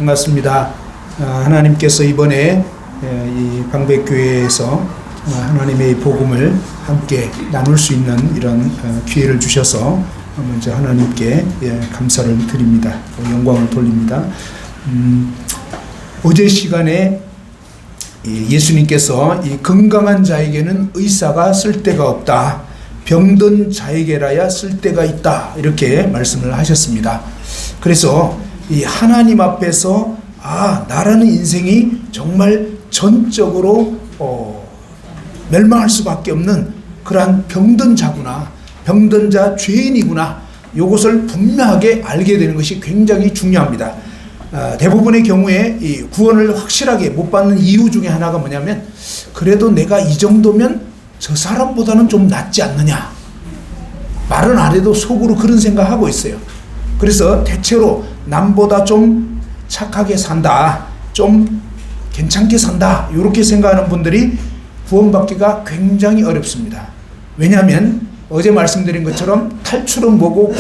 반갑습니다. 하나님께서 이번에 이 방백교회에서 하나님의 복음을 함께 나눌 수 있는 이런 기회를 주셔서 먼저 하나님께 감사를 드립니다. 영광을 돌립니다. 어제 시간에 예수님께서 이 건강한 자에게는 의사가 쓸데가 없다, 병든 자에게라야 쓸데가 있다, 이렇게 말씀을 하셨습니다. 그래서 이 하나님 앞에서 나라는 인생이 정말 전적으로 멸망할 수밖에 없는 그러한 병든 자구나, 병든 자 죄인이구나, 이것을 분명하게 알게 되는 것이 굉장히 중요합니다. 대부분의 경우에 이 구원을 확실하게 못 받는 이유 중에 하나가 뭐냐면, 그래도 내가 이 정도면 저 사람보다는 좀 낫지 않느냐, 말은 안 해도 속으로 그런 생각하고 있어요. 그래서 대체로 남보다 좀 착하게 산다, 좀 괜찮게 산다, 이렇게 생각하는 분들이 구원받기가 굉장히 어렵습니다. 왜냐하면 어제 말씀드린 것처럼 탈출은 뭐고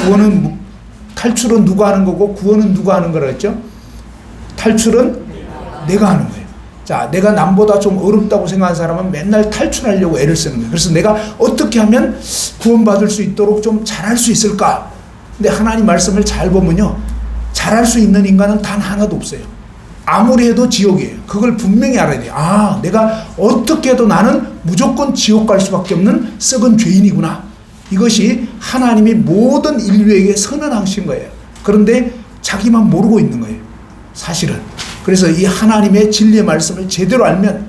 탈출은 누가 하는 거고 구원은 누가 하는 거라 했죠? 탈출은 내가 하는 거예요. 자, 내가 남보다 좀 어렵다고 생각하는 사람은 맨날 탈출하려고 애를 쓰는 거예요. 그래서 내가 어떻게 하면 구원받을 수 있도록 좀 잘할 수 있을까? 근데 하나님 말씀을 잘 보면요, 잘할 수 있는 인간은 단 하나도 없어요. 아무리 해도 지옥이에요. 그걸 분명히 알아야 돼요. 내가 어떻게 해도 나는 무조건 지옥 갈 수밖에 없는 썩은 죄인이구나. 이것이 하나님이 모든 인류에게 선언하신 거예요. 그런데 자기만 모르고 있는 거예요, 사실은. 그래서 이 하나님의 진리의 말씀을 제대로 알면,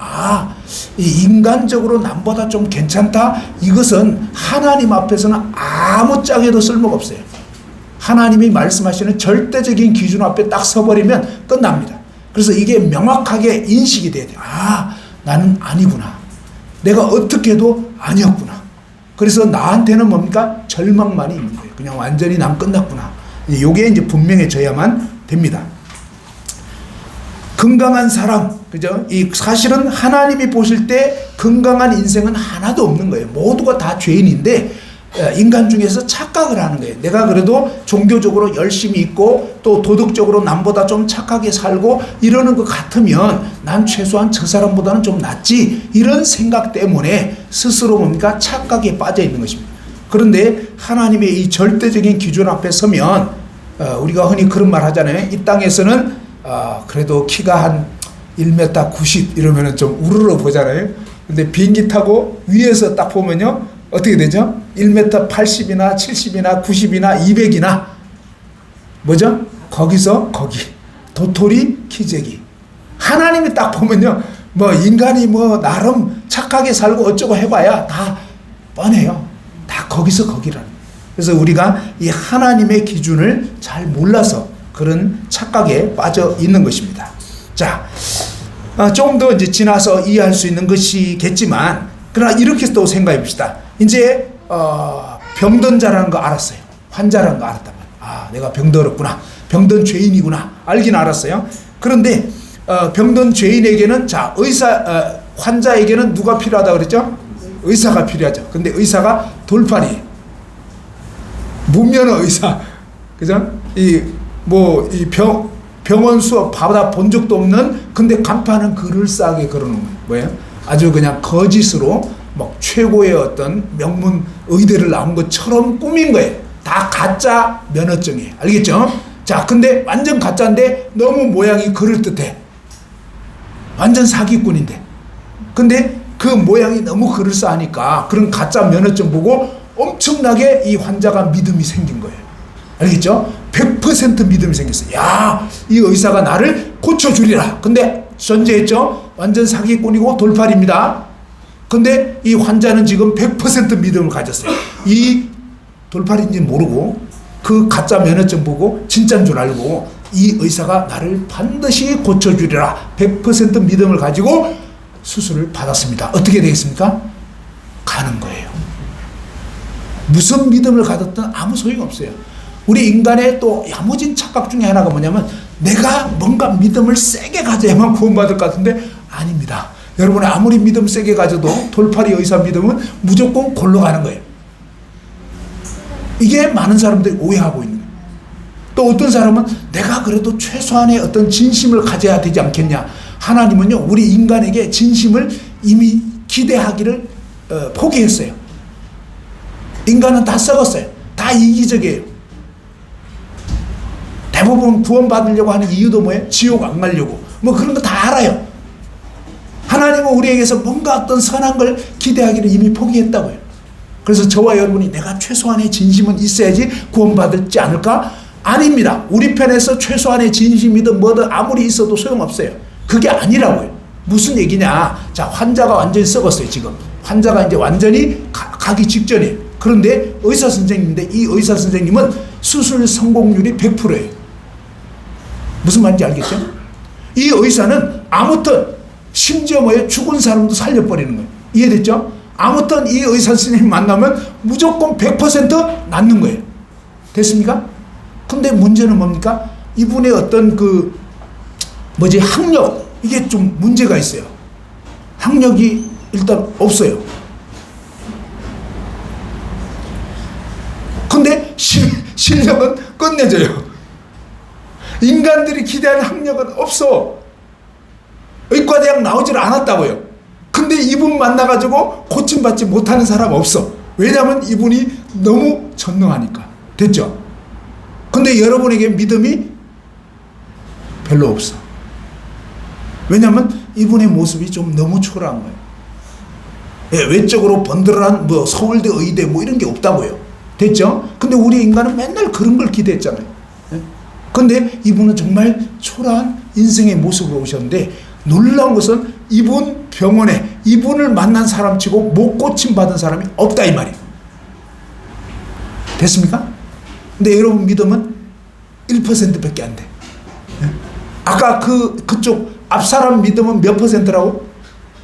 이 인간적으로 남보다 좀 괜찮다, 이것은 하나님 앞에서는 아무짝에도 쓸모가 없어요. 하나님이 말씀하시는 절대적인 기준 앞에 딱 서버리면 끝납니다. 그래서 이게 명확하게 인식이 돼야 돼요. 나는 아니구나, 내가 어떻게 해도 아니었구나. 그래서 나한테는 뭡니까? 절망만이 있는 거예요. 그냥 완전히 난 끝났구나. 이게 이제 분명해져야만 됩니다. 건강한 사람, 그죠? 이 사실은 하나님이 보실 때 건강한 인생은 하나도 없는 거예요. 모두가 다 죄인인데 인간 중에서 착각을 하는 거예요. 내가 그래도 종교적으로 열심히 있고 또 도덕적으로 남보다 좀 착하게 살고 이러는 것 같으면 난 최소한 저 사람보다는 좀 낫지, 이런 생각 때문에 스스로 뭡니까? 착각에 빠져 있는 것입니다. 그런데 하나님의 이 절대적인 기준 앞에 서면 우리가 흔히 그런 말 하잖아요. 이 땅에서는 그래도 키가 한 1m 90 이러면 좀 우르르 보잖아요. 근데 비행기 타고 위에서 딱 보면요, 어떻게 되죠? 1m 80이나 70이나 90이나 200이나 뭐죠? 거기서 거기 도토리 키재기. 하나님이 딱 보면요, 뭐 인간이 뭐 나름 착하게 살고 어쩌고 해봐야 다 뻔해요. 다 거기서 거기라는. 그래서 우리가 이 하나님의 기준을 잘 몰라서 그런 착각에 빠져 있는 것입니다. 자, 조금 더 이제 지나서 이해할 수 있는 것이겠지만, 그러나 이렇게 또 생각해 봅시다. 이제 병든 자라는 거 알았어요. 환자라는 거 알았단 말이에요. 내가 병들었구나, 병든 죄인이구나, 알긴 알았어요. 그런데 병든 죄인에게는, 자, 환자에게는 누가 필요하다고 그랬죠? 의사가 필요하죠. 근데 의사가 돌팔이에요. 무면허 의사, 그죠? 병원 수업 받아본 적도 없는, 근데 간판은 그럴싸하게 걸어놓은 거예요. 뭐예요? 아주 그냥 거짓으로 막 최고의 어떤 명문 의대를 나온 것처럼 꾸민 거예요. 다 가짜 면허증이에요. 알겠죠? 자, 근데 완전 가짜인데 너무 모양이 그럴듯해. 완전 사기꾼인데. 근데 그 모양이 너무 그럴싸하니까 그런 가짜 면허증 보고 엄청나게 이 환자가 믿음이 생긴 거예요. 알겠죠? 100% 믿음이 생겼어요. 이 의사가 나를 고쳐주리라. 근데 전제했죠? 완전 사기꾼이고 돌팔입니다. 근데 이 환자는 지금 100% 믿음을 가졌어요. 이 돌팔인지 모르고 그 가짜 면허증 보고 진짜인 줄 알고 이 의사가 나를 반드시 고쳐주리라 100% 믿음을 가지고 수술을 받았습니다. 어떻게 되겠습니까? 가는 거예요. 무슨 믿음을 가졌든 아무 소용없어요. 우리 인간의 또 야무진 착각 중에 하나가 뭐냐면, 내가 뭔가 믿음을 세게 가져야만 구원받을 것 같은데 아닙니다. 여러분이 아무리 믿음 세게 가져도 돌팔이 의사 믿음은 무조건 골로 가는 거예요. 이게 많은 사람들이 오해하고 있는 거예요. 또 어떤 사람은 내가 그래도 최소한의 어떤 진심을 가져야 되지 않겠냐. 하나님은요, 우리 인간에게 진심을 이미 기대하기를 포기했어요. 인간은 다 썩었어요. 다 이기적이에요. 대부분 구원받으려고 하는 이유도 뭐예요? 지옥 안 가려고. 뭐 그런 거 다 알아요. 하나님은 우리에게서 뭔가 어떤 선한 걸 기대하기를 이미 포기했다고요. 그래서 저와 여러분이 내가 최소한의 진심은 있어야지 구원받지 않을까? 아닙니다. 우리 편에서 최소한의 진심이든 뭐든 아무리 있어도 소용없어요. 그게 아니라고요. 무슨 얘기냐? 자, 환자가 완전히 썩었어요, 지금. 환자가 이제 완전히 가기 직전이에요. 그런데 의사 선생님인데 이 의사 선생님은 수술 성공률이 100%예요. 무슨 말인지 알겠죠? 이 의사는 아무튼 심지어 뭐예요? 죽은 사람도 살려버리는 거예요. 이해됐죠? 아무튼 이 의사 선생님 만나면 무조건 100% 낫는 거예요. 됐습니까? 근데 문제는 뭡니까? 이분의 어떤 학력, 이게 좀 문제가 있어요. 학력이 일단 없어요. 근데 실력은 끝내줘요. 인간들이 기대하는 학력은 없어. 의과대학 나오질 않았다고요. 근데 이분 만나가지고 고침받지 못하는 사람 없어. 왜냐하면 이분이 너무 전능하니까. 됐죠? 근데 여러분에게 믿음이 별로 없어. 왜냐하면 이분의 모습이 좀 너무 초라한 거예요. 예, 외적으로 번들어한 서울대, 의대 이런 게 없다고요. 됐죠? 근데 우리 인간은 맨날 그런 걸 기대했잖아요. 예? 근데 이분은 정말 초라한 인생의 모습으로 오셨는데 놀라운 것은 이분 병원에 이분을 만난 사람 치고 못 고침받은 사람이 없다 이 말이에요. 됐습니까? 근데 여러분 믿음은 1%밖에 안 돼. 예? 아까 그쪽 앞 사람 믿음은 몇 %라고?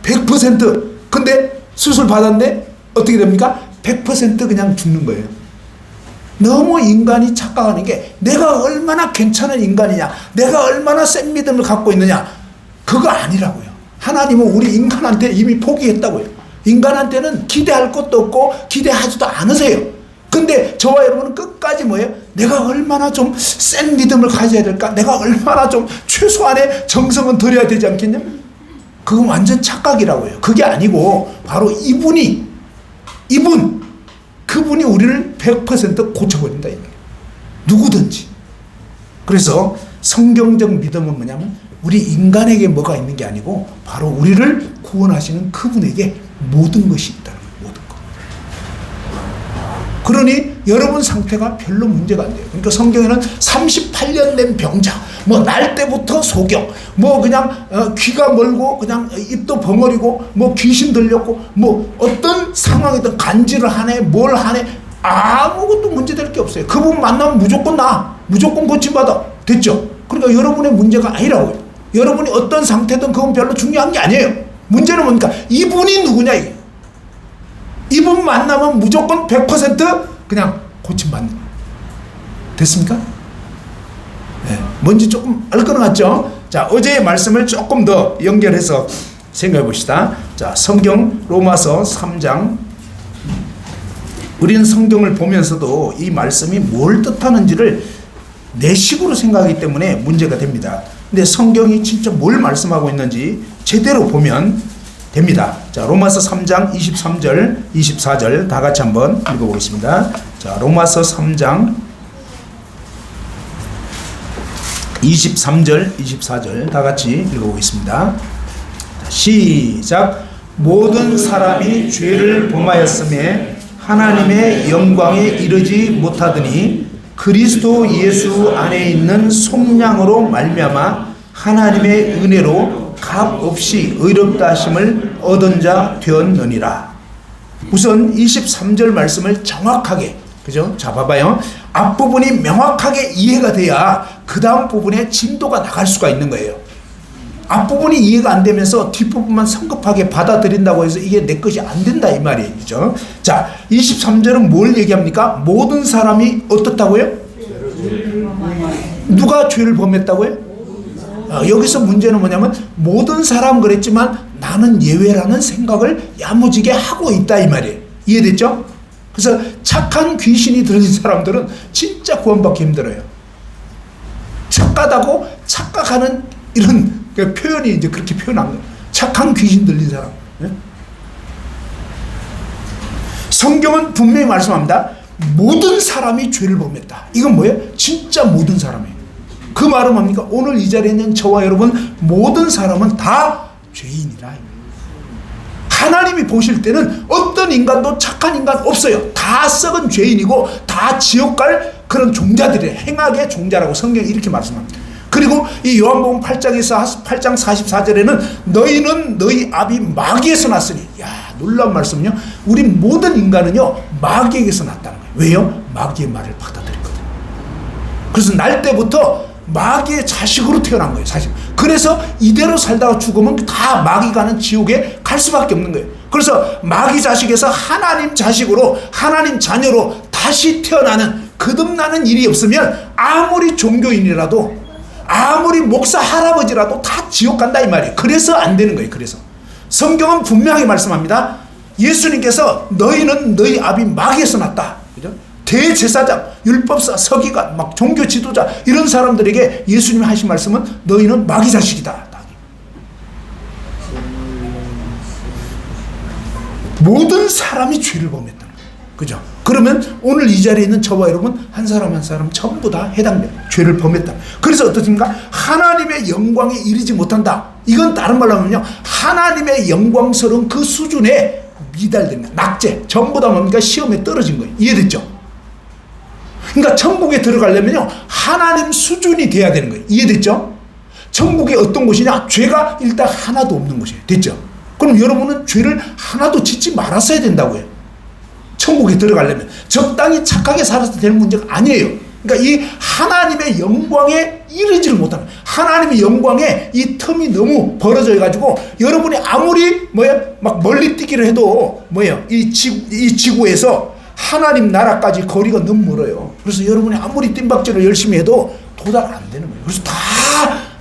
100%. 근데 수술 받았는데 어떻게 됩니까? 100% 그냥 죽는 거예요. 너무 인간이 착각하는 게 내가 얼마나 괜찮은 인간이냐, 내가 얼마나 센 믿음을 갖고 있느냐, 그거 아니라고요. 하나님은 우리 인간한테 이미 포기했다고요. 인간한테는 기대할 것도 없고 기대하지도 않으세요. 근데 저와 여러분은 끝까지 뭐예요? 내가 얼마나 좀 센 믿음을 가져야 될까? 내가 얼마나 좀 최소한의 정성은 들여야 되지 않겠냐? 그건 완전 착각이라고요. 그게 아니고 바로 그분이 우리를 100% 고쳐버린다. 누구든지. 그래서 성경적 믿음은 뭐냐면 우리 인간에게 뭐가 있는 게 아니고 바로 우리를 구원하시는 그분에게 모든 것이 있다는 거예요. 모든 것. 그러니 여러분 상태가 별로 문제가 안 돼요. 그러니까 성경에는 38년 된 병자, 날 때부터 소경, 그냥 귀가 멀고 그냥 입도 벙어리고 귀신 들렸고 어떤 상황이든 간질을 하네 뭘 하네 아무것도 문제될 게 없어요. 그분 만나면 무조건 무조건 고침받아. 됐죠? 그러니까 여러분의 문제가 아니라고요. 여러분이 어떤 상태든 그건 별로 중요한 게 아니에요. 문제는 뭡니까? 이분이 누구냐 이게. 이분 만나면 무조건 100% 그냥 고침받는 거예요. 됐습니까? 네. 뭔지 조금 알 것 같죠? 자, 어제의 말씀을 조금 더 연결해서 생각해 봅시다. 자, 성경 로마서 3장. 우리는 성경을 보면서도 이 말씀이 뭘 뜻하는지를 내 식으로 생각하기 때문에 문제가 됩니다. 근데 성경이 진짜 뭘 말씀하고 있는지 제대로 보면 됩니다. 자, 로마서 3장 23절, 24절 다 같이 한번 읽어보겠습니다. 자, 로마서 3장 23절, 24절 다 같이 읽어보겠습니다. 시작. 모든 사람이 죄를 범하였음에 하나님의 영광에 이르지 못하더니 그리스도 예수 안에 있는 속량으로 말미암아 하나님의 은혜로 값없이 의롭다 하심을 얻은 자 되었느니라. 우선 23절 말씀을 정확하게, 그죠? 자, 봐봐요. 앞부분이 명확하게 이해가 돼야 그 다음 부분에 진도가 나갈 수가 있는 거예요. 앞부분이 이해가 안 되면서 뒷부분만 성급하게 받아들인다고 해서 이게 내 것이 안 된다 이 말이에요. 그죠? 자, 23절은 뭘 얘기합니까? 모든 사람이 어떻다고요? 누가 죄를 범했다고요? 여기서 문제는 뭐냐면 모든 사람 그랬지만 나는 예외라는 생각을 야무지게 하고 있다 이 말이에요. 이해됐죠? 그래서 착한 귀신이 들린 사람들은 진짜 구원받기 힘들어요. 착하다고 착각하는 이런 그 표현이 이제 그렇게 표현한 거예요. 착한 귀신 들린 사람. 예? 성경은 분명히 말씀합니다. 모든 사람이 죄를 범했다. 이건 뭐예요? 진짜 모든 사람이에요. 그 말은 뭡니까? 오늘 이 자리에 있는 저와 여러분 모든 사람은 다 죄인이라. 하나님이 보실 때는 어떤 인간도 착한 인간 없어요. 다 썩은 죄인이고 다 지옥 갈 그런 종자들이에요. 행악의 종자라고 성경이 이렇게 말씀합니다. 그리고 이 요한복음 8장 44절에는 너희는 너희 아비 마귀에서 났으니, 야, 놀라운 말씀은요. 우리 모든 인간은요 마귀에게서 났다는 거예요. 왜요? 마귀의 말을 받아들였거든요. 그래서 날 때부터 마귀의 자식으로 태어난 거예요, 사실. 그래서 이대로 살다가 죽으면 다 마귀 가는 지옥에 갈 수밖에 없는 거예요. 그래서 마귀 자식에서 하나님 자식으로, 하나님 자녀로 다시 태어나는, 거듭나는 일이 없으면 아무리 종교인이라도, 아무리 목사 할아버지라도 다 지옥 간다 이 말이에요. 그래서 안 되는 거예요. 그래서 성경은 분명하게 말씀합니다. 예수님께서 너희는 너희 아비 마귀에서 났다. 그죠? 대제사장, 율법사, 서기관, 막 종교 지도자 이런 사람들에게 예수님이 하신 말씀은 너희는 마귀 자식이다. 모든 사람이 죄를 범했다는 거예요. 그죠? 그러면 오늘 이 자리에 있는 저와 여러분 한 사람 한 사람 전부 다 해당돼요. 죄를 범했다. 그래서 어떻습니까? 하나님의 영광에 이르지 못한다. 이건 다른 말로 하면요, 하나님의 영광스러운 그 수준에 미달된 거예요. 낙제. 전부 다 뭡니까? 시험에 떨어진 거예요. 이해됐죠? 그러니까 천국에 들어가려면요 하나님 수준이 돼야 되는 거예요. 이해됐죠? 천국이 어떤 곳이냐? 죄가 일단 하나도 없는 곳이에요. 됐죠? 그럼 여러분은 죄를 하나도 짓지 말았어야 된다고요. 천국에 들어가려면 적당히 착하게 살아서 될 문제가 아니에요. 그러니까 이 하나님의 영광에 이르지를 못하는, 하나님의 영광에 이 틈이 너무 벌어져 가지고 여러분이 아무리 막 멀리 뛰기를 해도 이 지구에서 하나님 나라까지 거리가 너무 멀어요. 그래서 여러분이 아무리 뜀박질을 열심히 해도 도달 안 되는 거예요. 그래서 다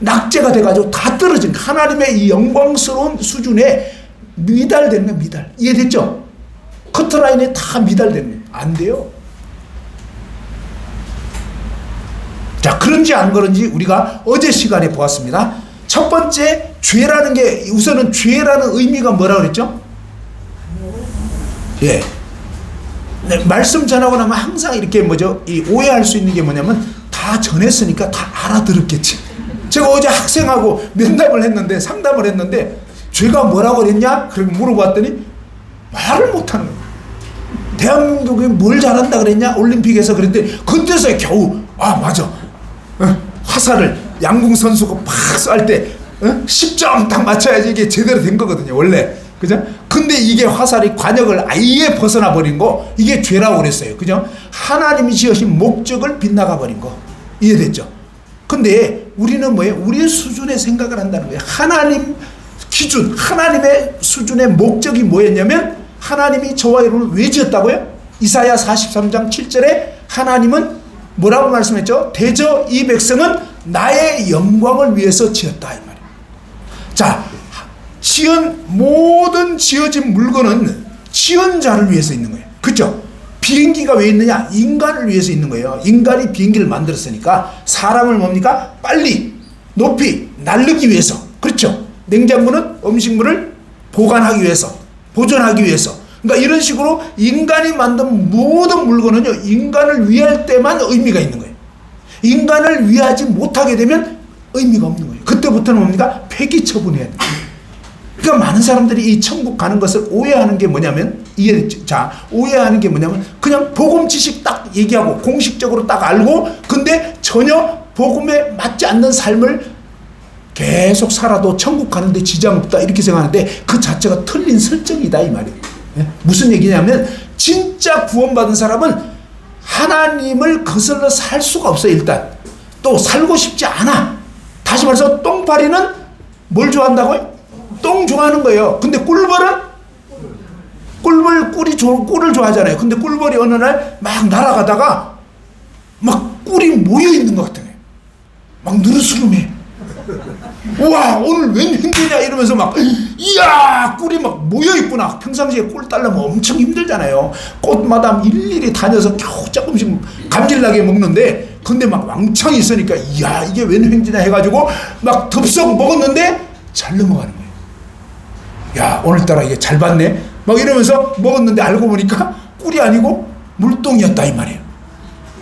낙제가 돼가지고 다 떨어진, 하나님의 이 영광스러운 수준에 미달되는 거예요. 미달. 이해됐죠? 커트라인에 다 미달되는 거예요. 안 돼요. 자, 그런지 안 그런지 우리가 어제 시간에 보았습니다. 첫 번째, 죄라는 게, 우선은 죄라는 의미가 뭐라고 그랬죠? 예. 네, 말씀 전하고 나면 항상 이렇게 이 오해할 수 있는 게 뭐냐면 다 전했으니까 다 알아들었겠지. 제가 어제 학생하고 면담을 했는데, 상담을 했는데 죄가 뭐라고 그랬냐? 그렇게 물어봤더니 말을 못하는 거예요. 대한민국이 뭘 잘한다 그랬냐? 올림픽에서 그랬더니 그때서야 겨우 맞아. 화살을 양궁 선수가 팍 쏠 때 10점 딱 맞춰야지 이게 제대로 된 거거든요, 원래. 그죠? 근데 이게 화살이 관역을 아예 벗어나 버린 거, 이게 죄라고 그랬어요. 그죠? 하나님이 지으신 목적을 빗나가 버린 거. 이해됐죠? 근데 우리는 뭐예요? 우리의 수준의 생각을 한다는 거예요. 하나님 기준, 하나님의 수준의 목적이 뭐였냐면, 하나님이 저와 여러분을 왜 지었다고요? 이사야 43장 7절에 하나님은 뭐라고 말씀했죠? 대저 이 백성은 나의 영광을 위해서 지었다, 이 말이에요. 자, 모든 지어진 물건은 지은 자를 위해서 있는 거예요. 그렇죠? 비행기가 왜 있느냐? 인간을 위해서 있는 거예요. 인간이 비행기를 만들었으니까 사람을 뭡니까? 빨리, 높이 날르기 위해서. 그렇죠? 냉장고는 음식물을 보관하기 위해서, 보존하기 위해서. 그러니까 이런 식으로 인간이 만든 모든 물건은요, 인간을 위할 때만 의미가 있는 거예요. 인간을 위하지 못하게 되면 의미가 없는 거예요. 그때부터는 뭡니까? 폐기 처분해야 돼요. 그러니까 많은 사람들이 이 천국 가는 것을 오해하는 게 뭐냐면, 오해하는 게 뭐냐면 그냥 복음 지식 딱 얘기하고 공식적으로 딱 알고, 근데 전혀 복음에 맞지 않는 삶을 계속 살아도 천국 가는데 지장 없다 이렇게 생각하는데, 그 자체가 틀린 설정이다 이 말이에요. 무슨 얘기냐면, 진짜 구원받은 사람은 하나님을 거슬러 살 수가 없어요. 일단 또 살고 싶지 않아. 다시 말해서 똥파리는 뭘 좋아한다고요? 똥 좋아하는 거예요. 근데 꿀벌은 꿀을 좋아하잖아요. 근데 꿀벌이 어느 날 막 날아가다가 막 꿀이 모여 있는 것 같아요. 막 누르스름해. 우와, 오늘 웬일이냐 이러면서 막, 이야, 꿀이 막 모여 있구나. 평상시에 꿀 따려면 엄청 힘들잖아요. 꽃마다 일일이 다녀서 겨우 조금씩 감질나게 먹는데, 근데 막 왕창 있으니까 이야 이게 웬 횡재냐 해가지고 막 덥석 먹었는데 잘 넘어가는 거예요. 야 오늘따라 이게 잘 봤네 막 이러면서 먹었는데 알고 보니까 꿀이 아니고 물똥이었다 이 말이에요.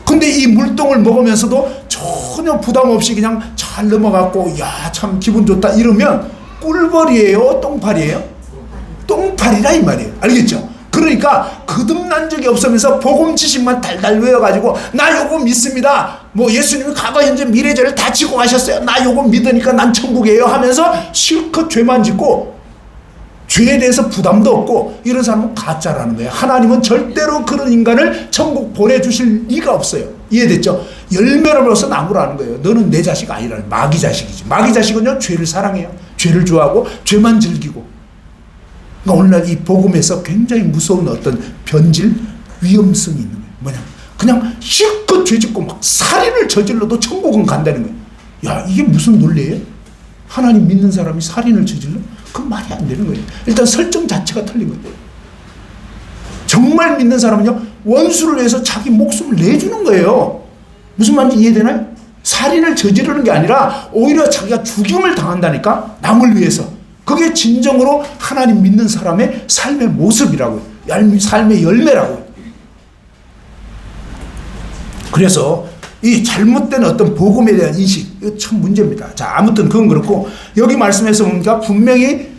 근데 이 물똥을 먹으면서도 전혀 부담 없이 그냥 잘 넘어갔고 야 참 기분 좋다 이러면 꿀벌이에요 똥파리예요? 똥파리라 이 말이에요. 알겠죠? 그러니까 거듭난 적이 없으면서 복음 지식만 달달 외워가지고 나 요거 믿습니다. 뭐 예수님이 과거 현재 미래죄를 다 지고 가셨어요. 나 요거 믿으니까 난 천국이에요 하면서 실컷 죄만 짓고 죄에 대해서 부담도 없고 이런 사람은 가짜라는 거예요. 하나님은 절대로 그런 인간을 천국 보내주실 리가 없어요. 이해됐죠? 열매를 벌어서 나무라는 거예요. 너는 내 자식 아니라는 마귀 자식이지. 마귀 자식은요 죄를 사랑해요. 죄를 좋아하고 죄만 즐기고. 그러니까 오늘날 이 복음에서 굉장히 무서운 어떤 변질 위험성이 있는 거예요. 뭐냐? 그냥 실컷 죄짓고 막 살인을 저질러도 천국은 간다는 거예요. 야 이게 무슨 논리예요? 하나님 믿는 사람이 살인을 저질러? 그건 말이 안 되는 거예요. 일단 설정 자체가 틀린 거예요. 정말 믿는 사람은요 원수를 위해서 자기 목숨을 내주는 거예요. 무슨 말인지 이해되나요? 살인을 저지르는 게 아니라 오히려 자기가 죽임을 당한다니까 남을 위해서. 그게 진정으로 하나님 믿는 사람의 삶의 모습이라고요. 삶의 열매라고요. 그래서 이 잘못된 어떤 복음에 대한 인식, 이거 참 문제입니다. 자, 아무튼 그건 그렇고, 여기 말씀에서 보니까 분명히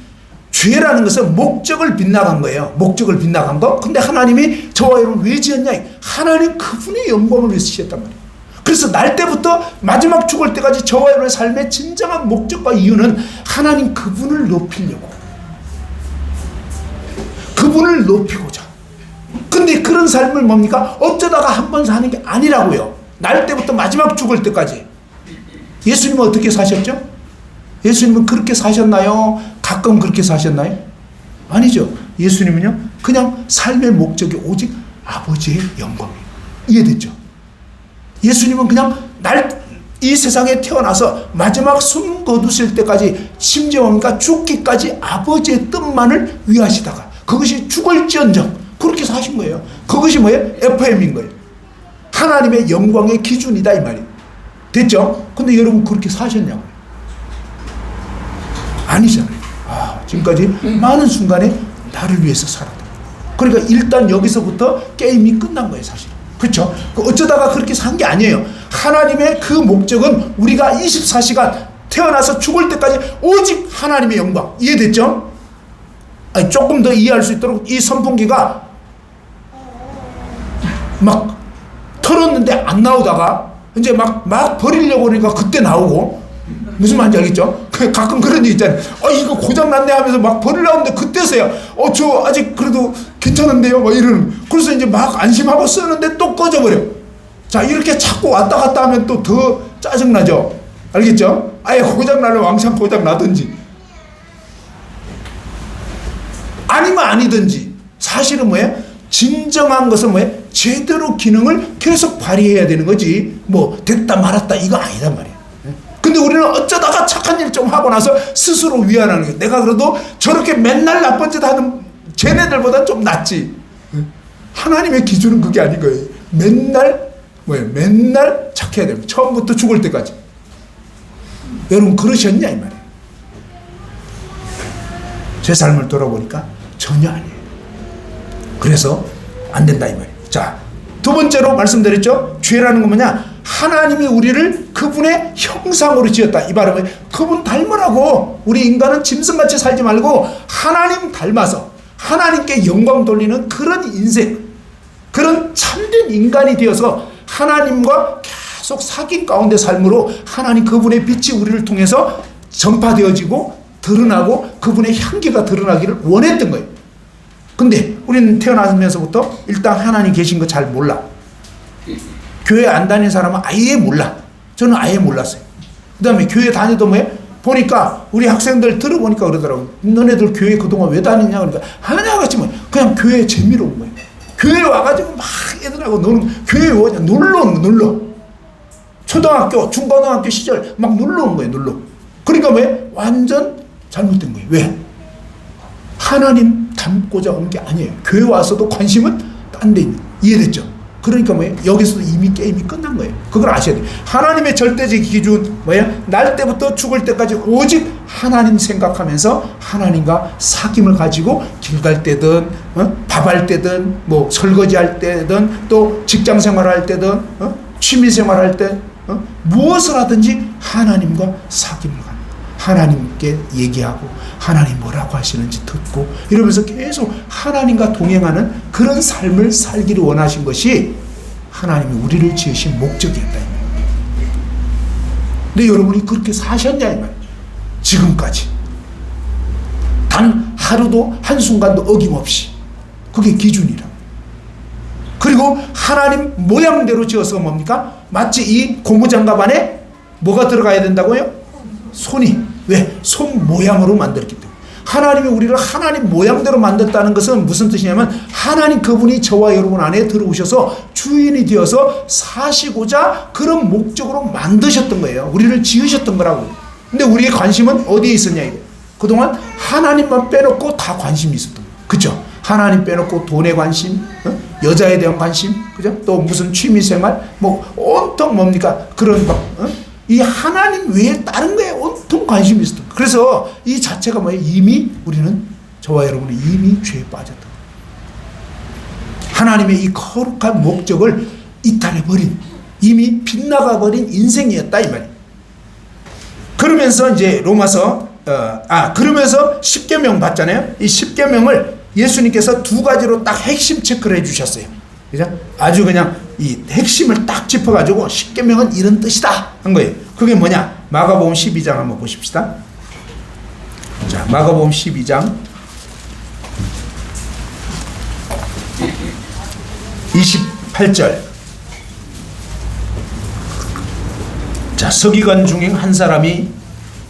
죄라는 것은 목적을 빗나간 거예요. 목적을 빗나간 거. 근데 하나님이 저와 여러분 왜 지었냐? 하나님 그분의 영광을 위해서 지었단 말이에요. 그래서 날 때부터 마지막 죽을 때까지 저와 여러분의 삶의 진정한 목적과 이유는 하나님 그분을 높이려고. 그분을 높이고자. 근데 그런 삶을 뭡니까? 어쩌다가 한 번 사는 게 아니라고요. 날 때부터 마지막 죽을 때까지. 예수님은 어떻게 사셨죠? 예수님은 그렇게 사셨나요? 가끔 그렇게 사셨나요? 아니죠. 예수님은요, 그냥 삶의 목적이 오직 아버지의 영광이에요. 이해됐죠? 예수님은 그냥 이 세상에 태어나서 마지막 숨 거두실 때까지, 심지어 뭡니까? 죽기까지 아버지의 뜻만을 위하시다가 그것이 죽을지언정 그렇게 사신 거예요. 그것이 뭐예요? FM인 거예요. 하나님의 영광의 기준이다 이 말이에요. 됐죠? 근데 여러분 그렇게 사셨냐고요? 아니잖아요. 지금까지 많은 순간에 나를 위해서 살았다. 그러니까 일단 여기서부터 게임이 끝난 거예요 사실. 그렇죠? 어쩌다가 그렇게 산 게 아니에요. 하나님의 그 목적은 우리가 24시간 태어나서 죽을 때까지 오직 하나님의 영광. 이해됐죠? 아니, 조금 더 이해할 수 있도록 이 선풍기가 막 털었는데 안 나오다가 이제 막 버리려고 그러니까 그때 나오고. 무슨 말인지 알겠죠? 가끔 그런 일 있잖아요. 이거 고장났네 하면서 막 버리려고 하는데 그때서야 저 아직 그래도 괜찮은데요? 막 이러는. 그래서 이제 막 안심하고 쓰는데 또 꺼져버려. 자, 이렇게 자꾸 왔다 갔다 하면 또 더 짜증나죠? 알겠죠? 아예 고장나면 왕창 고장나든지 아니면 아니든지. 사실은 뭐예요? 진정한 것은 뭐예요? 제대로 기능을 계속 발휘해야 되는 거지 뭐 됐다 말았다 이거 아니단 말이에요. 근데 우리는 어쩌다가 착한 일 좀 하고 나서 스스로 위안하는 거예요. 내가 그래도 저렇게 맨날 나쁜 짓 하는 쟤네들보다 좀 낫지. 하나님의 기준은 그게 아닌 거예요. 맨날 착해야 됩니다. 처음부터 죽을 때까지. 여러분 그러셨냐 이 말이에요. 제 삶을 돌아보니까 전혀 아니에요. 그래서 안 된다 이 말이에요. 자, 두 번째로 말씀드렸죠. 죄라는 건 뭐냐? 하나님이 우리를 그분의 형상으로 지었다. 이 말은 그분 닮으라고. 우리 인간은 짐승같이 살지 말고 하나님 닮아서 하나님께 영광 돌리는 그런 인생, 그런 참된 인간이 되어서 하나님과 계속 사귑 가운데 삶으로 하나님 그분의 빛이 우리를 통해서 전파되어지고 드러나고 그분의 향기가 드러나기를 원했던 거예요. 근데 우리는 태어나면서부터 일단 하나님 계신 거 잘 몰라. 교회 안 다니는 사람은 아예 몰라. 저는 아예 몰랐어요. 그 다음에 교회 다니도 뭐해? 보니까 우리 학생들 들어보니까 그러더라고. 너네들 교회 그동안 왜 다니냐? 그러니까 하나같이 뭐 그냥 교회 재미로 온 거예요. 교회 와가지고 막 애들하고 노는, 교회 오냐? 놀러 오는 거, 놀러. 초등학교, 중고등학교 시절 막 놀러 온 거예요, 놀러. 그러니까 왜? 완전 잘못된 거예요. 왜? 하나님 닮고자 온 게 아니에요. 교회 와서도 관심은 딴 데 있는. 이해됐죠? 그러니까 뭐예요? 여기서도 이미 게임이 끝난 거예요. 그걸 아셔야 돼요. 하나님의 절대적 기준 뭐예요? 날 때부터 죽을 때까지 오직 하나님 생각하면서 하나님과 사귐을 가지고 길 갈 때든 밥할 때든 뭐 설거지할 때든 또 직장 생활할 때든 취미 생활할 때 무엇을 하든지 하나님과 사귐을 가는 거예요. 하나님께 얘기하고 하나님 뭐라고 하시는지 듣고 이러면서 계속 하나님과 동행하는 그런 삶을 살기를 원하신 것이 하나님이 우리를 지으신 목적이었다. 근데 여러분이 그렇게 사셨냐 이 말이에요. 지금까지 단 하루도 한순간도 어김없이 그게 기준이라. 그리고 하나님 모양대로 지어서 뭡니까? 마치 이 고무장갑 안에 뭐가 들어가야 된다고요? 손이. 왜? 손 모양으로 만들었기 때문에. 하나님이 우리를 하나님 모양대로 만들었다는 것은 무슨 뜻이냐면 하나님 그분이 저와 여러분 안에 들어오셔서 주인이 되어서 사시고자 그런 목적으로 만드셨던 거예요. 우리를 지으셨던 거라고. 근데 우리의 관심은 어디에 있었냐 이거. 그동안 하나님만 빼놓고 다 관심이 있었던 거예요. 그죠? 하나님 빼놓고 돈에 관심, 여자에 대한 관심, 그죠? 또 무슨 취미생활, 뭐 온통 뭡니까? 그런 이 하나님 외에 다른 거에 온통 관심이 있었던 거예요. 그래서 이 자체가 뭐예요? 이미 우리는 저와 여러분은 이미 죄에 빠졌다. 하나님의 이 거룩한 목적을 이탈해버린 이미 빗나가버린 인생이었다 이 말이에요. 그러면서 이제 로마서 그러면서 십계명 봤잖아요. 이 십계명을 예수님께서 두 가지로 딱 핵심 체크를 해주셨어요. 그죠? 아주 그냥 이 핵심을 딱 짚어가지고 십계명은 이런 뜻이다 한 거예요. 그게 뭐냐? 마가복음 12장 한번 보십시다. 자, 마가복음 12장 28절. 자, 서기관 중에 한 사람이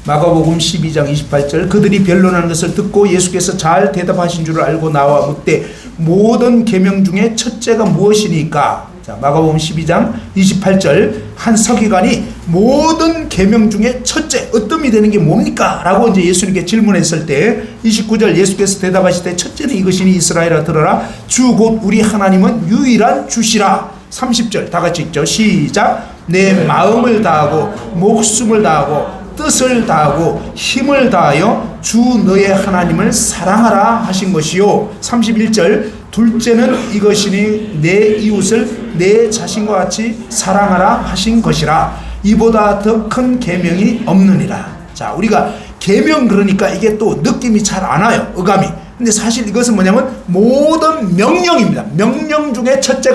마가복음 12장 28절 그들이 변론하는 것을 듣고 예수께서 잘 대답하신 줄을 알고 나와 묻되 모든 계명 중에 첫째가 무엇이니까? 자, 마가복음 12장 28절 한 서기관이 모든 계명 중에 첫째 어뜸이 되는 게 뭡니까? 라고 이제 예수님께 질문했을 때 29절 예수께서 대답하실 때 첫째는 이것이니 이스라엘아 들어라 주 곧 우리 하나님은 유일한 주시라. 30절 다 같이 읽죠. 시작. 내 마음을 다하고 목숨을 다하고 뜻을 다하고 힘을 다하여 주 너의 하나님을 사랑하라 하신 것이요. 31절 둘째는 이것이니 내 이웃을 내 자신과 같이 사랑하라 하신 것이라. 이보다 더 큰 계명이 없느니라. 자, 우리가 계명 그러니까 이게 또 느낌이 잘 안 와요. 어감이. 근데 사실 이것은 뭐냐면 모든 명령입니다. 명령 중에 첫째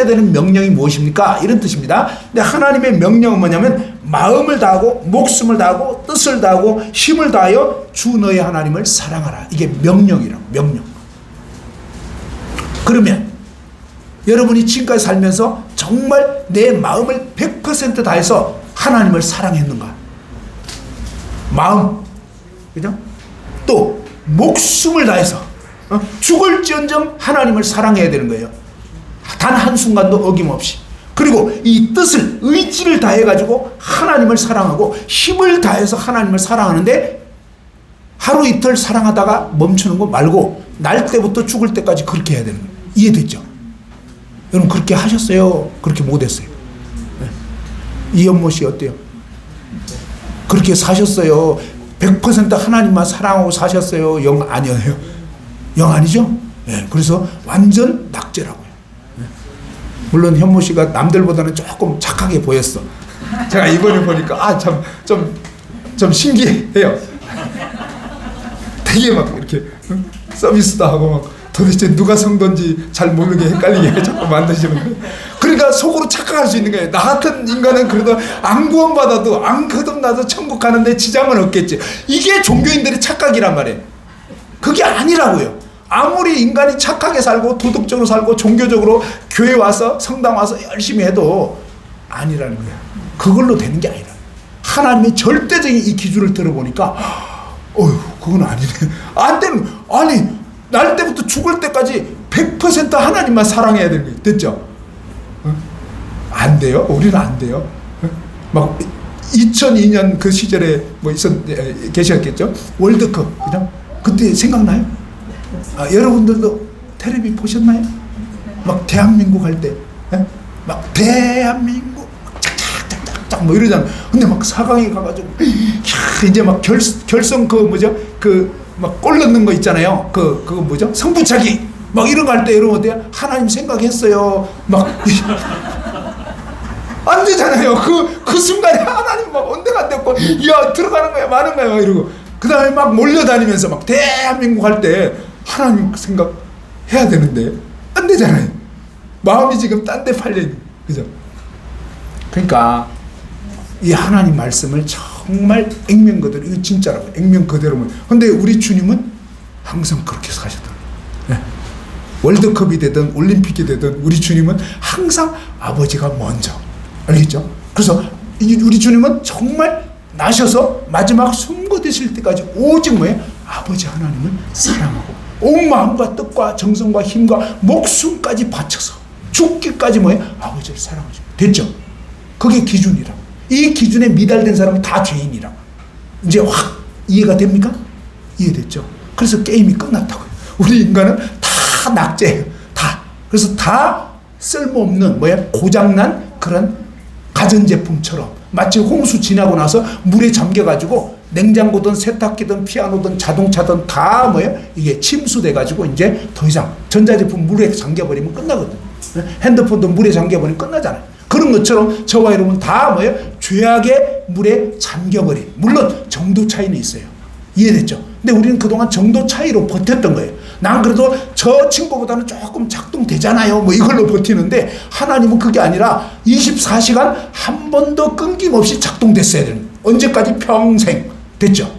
되는 명령이 무엇입니까? 이런 뜻입니다. 근데 하나님의 명령은 뭐냐면 마음을 다하고 목숨을 다하고 뜻을 다하고 힘을 다하여 주 너의 하나님을 사랑하라. 이게 명령이라고. 명령. 그러면 여러분이 지금까지 살면서 정말 내 마음을 100% 다해서 하나님을 사랑했는가? 마음, 그죠? 또 목숨을 다해서 죽을지언정 하나님을 사랑해야 되는 거예요. 단 한순간도 어김없이. 그리고 이 뜻을 의지를 다해가지고 하나님을 사랑하고 힘을 다해서 하나님을 사랑하는데 하루 이틀 사랑하다가 멈추는 거 말고 날 때부터 죽을 때까지 그렇게 해야 되는 거예요. 이해됐죠? 여러분 그렇게 하셨어요? 그렇게 못했어요? 네. 이현모 씨 어때요? 그렇게 사셨어요? 100% 하나님만 사랑하고 사셨어요? 영 아니에요? 영 아니죠? 네. 그래서 완전 낙제라고요. 네. 물론 현모 씨가 남들보다는 조금 착하게 보였어. 제가 이번에 보니까 좀 신기해요. 되게 막 이렇게 서비스도 하고 막 도대체 누가 성도인지 잘 모르게 헷갈리게 자꾸 만드시는 거예요. 그러니까 속으로 착각할 수 있는 거예요. 나 같은 인간은 그래도 안 구원받아도 안 거듭나도 천국 가는데 지장은 없겠지. 이게 종교인들의 착각이란 말이에요. 그게 아니라고요. 아무리 인간이 착하게 살고 도덕적으로 살고 종교적으로 교회 와서 성당 와서 열심히 해도 아니라는 거예요. 그걸로 되는 게 아니라 하나님의 절대적인 이 기준을 들어보니까 그건 아니네. 안 되는. 아니 날 때부터 죽을 때까지 100% 하나님만 사랑해야 되는 거예요. 됐죠? 안 돼요? 우리는 안 돼요. 막 2002년 그 시절에 뭐 계셨겠죠? 월드컵, 그죠? 그때 생각나요? 여러분들도 텔레비 보셨나요? 막 대한민국 할 때 예? 막 대한민국 짝짝짝짝 뭐 이러잖아. 근데 막 4강에 가가지고 이제 막 결성 그 뭐죠? 그 막 골 넣는 거 있잖아요. 그거 뭐죠? 승부차기 막 이런 거 할 때 여러분 어때요? 하나님 생각했어요. 막 안 되잖아요. 그 순간에 하나님 막 언제가 안 됐고, 야, 들어가는 거야, 마는 거야, 이러고. 그 다음에 막 몰려다니면서 막 대한민국 할 때 하나님 생각 해야 되는데, 안 되잖아요. 마음이 지금 딴 데 팔려있는, 그죠? 그러니까, 이 하나님 말씀을 정말 액면 그대로, 이거 진짜라고, 액면 그대로면. 근데 우리 주님은 항상 그렇게 사셨더라고요. 네. 월드컵이 되든 올림픽이 되든 우리 주님은 항상 아버지가 먼저. 알겠죠? 그래서 우리 주님은 정말 나셔서 마지막 숨거드실 때까지 오직 뭐예요? 아버지 하나님을 사랑하고 온 마음과 뜻과 정성과 힘과 목숨까지 바쳐서 죽기까지 뭐예요? 아버지를 사랑하죠. 됐죠? 그게 기준이라고. 이 기준에 미달된 사람은 다 죄인이라고. 이제 확 이해가 됩니까? 이해됐죠? 그래서 게임이 끝났다고요. 우리 인간은 다 낙제예요. 다. 그래서 다 쓸모없는 뭐야? 고장난 그런 가전제품처럼 마치 홍수 지나고 나서 물에 잠겨가지고 냉장고든 세탁기든 피아노든 자동차든 다 뭐예요? 이게 침수돼가지고 이제 더 이상 전자제품 물에 잠겨버리면 끝나거든. 핸드폰도 물에 잠겨버리면 끝나잖아요. 그런 것처럼 저와 여러분 다 뭐예요? 죄악의 물에 잠겨버린. 물론 정도 차이는 있어요. 이해됐죠? 근데 우리는 그동안 정도 차이로 버텼던 거예요. 난 그래도 저 친구보다는 조금 작동되잖아요. 뭐 이걸로 버티는데 하나님은 그게 아니라 24시간 한 번도 끊김없이 작동됐어야 되는 거예요. 언제까지? 평생. 됐죠?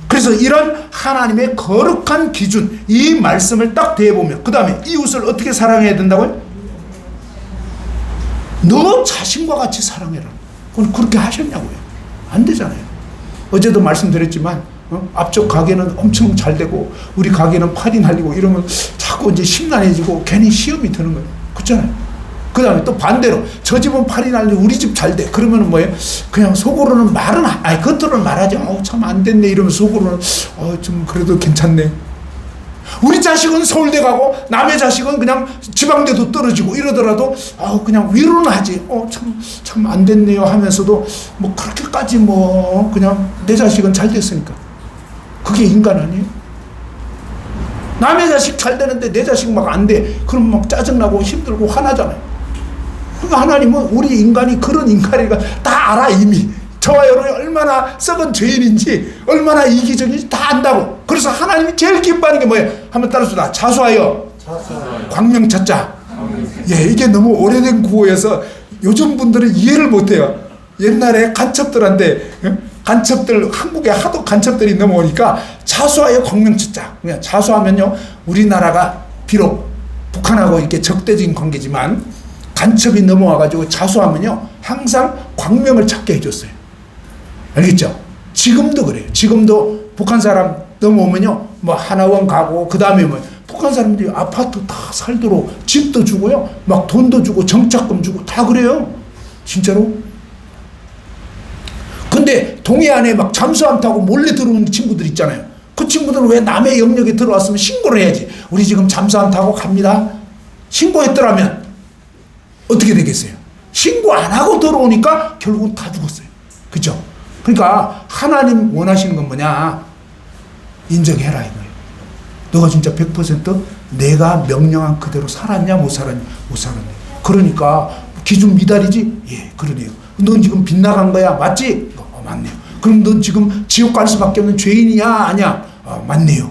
그래서 이런 하나님의 거룩한 기준, 이 말씀을 딱 대보면 그 다음에 이웃을 어떻게 사랑해야 된다고요? 너 자신과 같이 사랑해라. 그건 그렇게 하셨냐고요? 안 되잖아요. 어제도 말씀드렸지만 앞쪽 가게는 엄청 잘 되고 우리 가게는 팔이 날리고 이러면 자꾸 이제 심란해지고 괜히 시험이 드는 거예요. 그렇잖아요. 그 다음에 또 반대로 저 집은 팔이 날리고 우리 집 잘 돼. 그러면은 뭐예요? 그냥 속으로는 말은 아니 겉으로는 말하지. 참 안 됐네 이러면서 속으로는 좀 그래도 괜찮네. 우리 자식은 서울대 가고 남의 자식은 그냥 지방대도 떨어지고 이러더라도 그냥 위로는 하지. 참 안 됐네요 하면서도 뭐 그렇게까지 뭐 그냥 내 자식은 잘 됐으니까. 그게 인간 아니에요? 남의 자식 잘 되는데 내 자식 막 안 돼. 그럼 막 짜증나고 힘들고 화나잖아요. 그러니까 하나님은 우리 인간이 그런 인간이니까 다 알아 이미. 저와 여러분이 얼마나 썩은 죄인인지 얼마나 이기적인지 다 안다고. 그래서 하나님이 제일 기뻐하는 게 뭐예요? 한번 따라서 자수하여 광명 찾자. 예, 이게 너무 오래된 구호여서 요즘 분들은 이해를 못해요. 옛날에 간첩들한테 간첩들 한국에 하도 간첩들이 넘어오니까 자수하여 광명 찾자. 그냥 자수하면요 우리나라가 비록 북한하고 이렇게 적대적인 관계지만 간첩이 넘어와가지고 자수하면요 항상 광명을 찾게 해줬어요. 알겠죠? 지금도 그래요. 지금도 북한 사람 넘어오면요 뭐 하나원 가고 그 다음에 뭐 북한 사람들이 아파트 다 살도록 집도 주고요 막 돈도 주고 정착금 주고 다 그래요. 진짜로. 근데 동해안에 막 잠수함 타고 몰래 들어오는 친구들 있잖아요. 그 친구들은 왜 남의 영역에 들어왔으면 신고를 해야지. 우리 지금 잠수함 타고 갑니다. 신고했더라면 어떻게 되겠어요? 신고 안 하고 들어오니까 결국은 다 죽었어요. 그죠? 그러니까 하나님 원하시는 건 뭐냐? 인정해라 이거예요. 너가 진짜 100% 내가 명령한 그대로 살았냐 못 살았냐? 못 살았네. 그러니까 기준 미달이지? 예, 그러네요. 넌 지금 빗나간 거야. 맞지? 맞네요. 그럼 넌 지금 지옥 갈 수밖에 없는 죄인이냐? 아니야? 맞네요.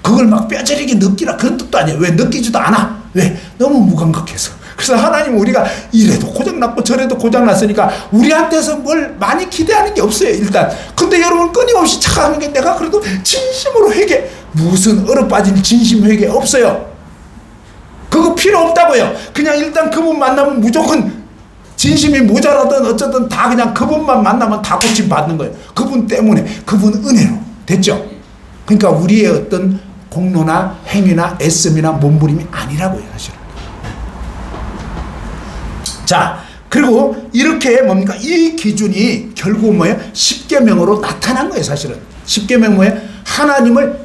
그걸 막 뼈저리게 느끼라 그런 뜻도 아니에요. 왜 느끼지도 않아? 왜? 너무 무감각해서. 그래서 하나님 우리가 이래도 고장났고 저래도 고장났으니까 우리한테서 뭘 많이 기대하는 게 없어요. 일단. 근데 여러분 끊임없이 착각하는 게 내가 그래도 진심으로 회개. 무슨 얼어빠진 진심 회개 없어요. 그거 필요 없다고요. 그냥 일단 그분 만나면 무조건 진심이 모자라든 어쩌든 다 그냥 그분만 만나면 다 고침 받는 거예요. 그분 때문에, 그분 은혜로. 됐죠? 그러니까 우리의 어떤 공로나 행위나 애씀이나 몸부림이 아니라고요, 사실은. 자, 그리고 이렇게 뭡니까? 이 기준이 결국 뭐예요? 십계명으로 나타난 거예요, 사실은. 십계명 뭐예요? 하나님을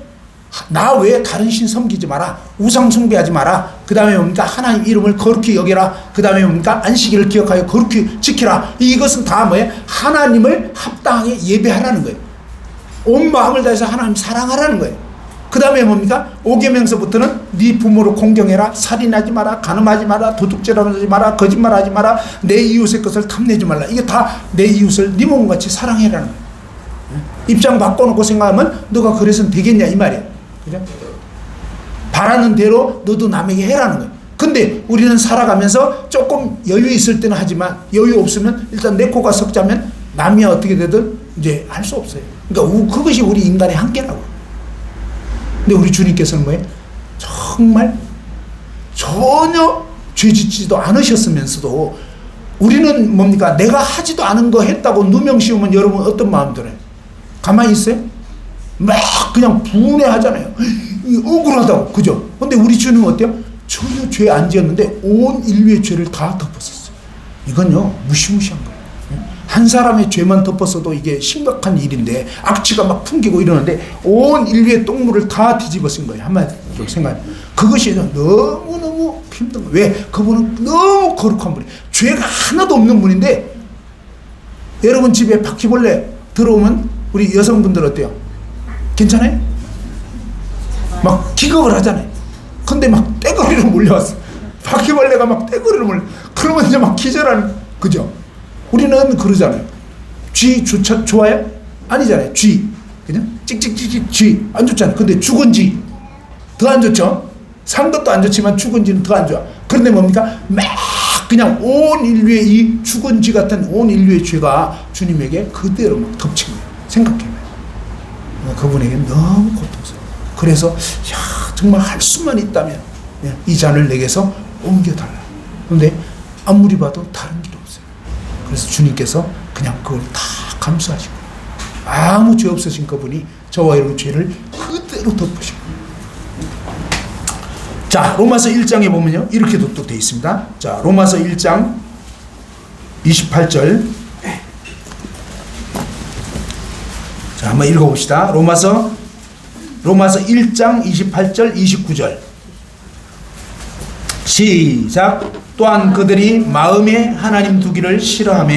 나 외에 다른 신 섬기지 마라. 우상 숭배하지 마라. 그 다음에 뭡니까? 하나님 이름을 거룩히 여기라. 그 다음에 뭡니까? 안식일을 기억하여 거룩히 지키라. 이것은 다 뭐예요? 하나님을 합당하게 예배하라는 거예요. 온 마음을 다해서 하나님 사랑하라는 거예요. 그 다음에 뭡니까? 5계명서부터는 네 부모를 공경해라. 살인하지 마라. 간음하지 마라. 도둑질하지 마라. 거짓말하지 마라. 내 이웃의 것을 탐내지 말라. 이게 다 내 이웃을 네 몸같이 사랑해라는 거예요. 입장 바꿔놓고 생각하면 너가 그래서는 되겠냐 이 말이에요. 그죠? 바라는 대로 너도 남에게 해라는 거예요. 근데 우리는 살아가면서 조금 여유 있을 때는 하지만 여유 없으면 일단 내 코가 석자면 남이 어떻게 되든 이제 할 수 없어요. 그러니까 그것이 우리 인간의 한계라고. 근데 우리 주님께서는 뭐예요? 정말 전혀 죄짓지도 않으셨으면서도 우리는 뭡니까? 내가 하지도 않은 거 했다고 누명 씌우면 여러분 어떤 마음 들어요? 가만히 있어요? 막 그냥 분해하잖아요. 억울하다고. 그죠? 근데 우리 주님은 어때요? 전혀 죄 안 지었는데 온 인류의 죄를 다 덮었었어요. 이건요 무시무시한 거예요. 한 사람의 죄만 덮었어도 이게 심각한 일인데 악취가 막 풍기고 이러는데 온 인류의 똥물을 다 뒤집어 쓴 거예요. 한마디로 생각해요. 그것이 너무너무 힘든 거예요. 왜? 그분은 너무 거룩한 분이에요. 죄가 하나도 없는 분인데 여러분 집에 바퀴벌레 들어오면 우리 여성분들 어때요? 괜찮아요? 막 기겁을 하잖아요. 근데 막 떼거리로 몰려왔어. 바퀴벌레가 막 떼거리로 몰려. 그러면 이제 막 기절하는, 그죠? 우리는 그러잖아요. 쥐 좋아요? 아니잖아요. 쥐. 그죠? 찍찍찍찍 쥐. 안 좋잖아요. 근데 죽은 쥐. 더 안 좋죠? 산 것도 안 좋지만 죽은 쥐는 더 안 좋아. 그런데 뭡니까? 막 그냥 온 인류의 이 죽은 쥐 같은 온 인류의 죄가 주님에게 그대로 막 덮친 거예요. 생각해봐요. 그분에게 너무 고통스러워요. 그래서 정말 할 수만 있다면 이 잔을 내게서 옮겨달라. 그런데 아무리 봐도 다른 길이 없어요. 그래서 주님께서 그냥 그걸 다 감수하시고 아무 죄 없으신 그분이 저와 여러분 죄를 그대로 덮으시고. 자, 로마서 1장에 보면요 이렇게도 또 되어 있습니다. 자, 로마서 1장 28절. 자, 한번 읽어봅시다. 로마서 1장 28절 29절 시작. 또한 그들이 마음에 하나님 두기를 싫어하며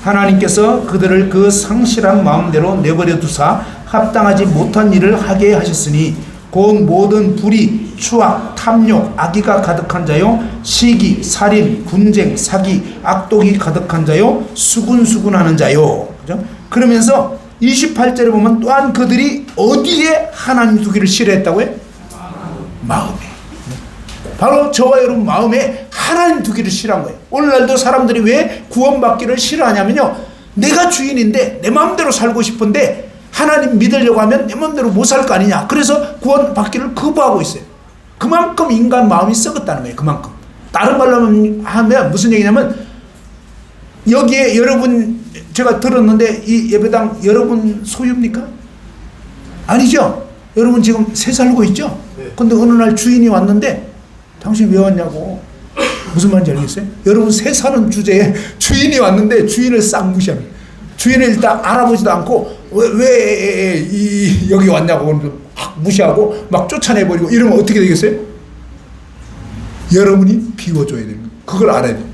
하나님께서 그들을 그 상실한 마음대로 내버려 두사 합당하지 못한 일을 하게 하셨으니 곧 모든 불의, 추악, 탐욕, 악의가 가득한 자요 시기, 살인, 분쟁, 사기, 악독이 가득한 자요 수군수군하는 자요. 그죠? 그러면서 28절에 보면 또한 그들이 어디에 하나님 두기를 싫어했다고요? 마음에. 바로 저와 여러분 마음에 하나님 두기를 싫어한 거예요. 오늘날도 사람들이 왜 구원받기를 싫어하냐면요, 내가 주인인데 내 마음대로 살고 싶은데 하나님 믿으려고 하면 내 마음대로 못 살 거 아니냐. 그래서 구원받기를 거부하고 있어요. 그만큼 인간 마음이 썩었다는 거예요. 그만큼. 다른 말로 하면 무슨 얘기냐면, 여기에 여러분 제가 들었는데 이 예배당 여러분 소유입니까? 아니죠. 여러분 지금 새 살고 있죠. 근데 어느 날 주인이 왔는데 당신 왜 왔냐고. 무슨 말인지 알겠어요? 여러분 새 사는 주제에 주인이 왔는데 주인을 싹 무시하는 거예요. 주인을 일단 알아보지도 않고 왜 여기 왔냐고 막 무시하고 막 쫓아내버리고 이러면 어떻게 되겠어요? 여러분이 비워줘야 되는 거예요. 그걸 알아야 돼요.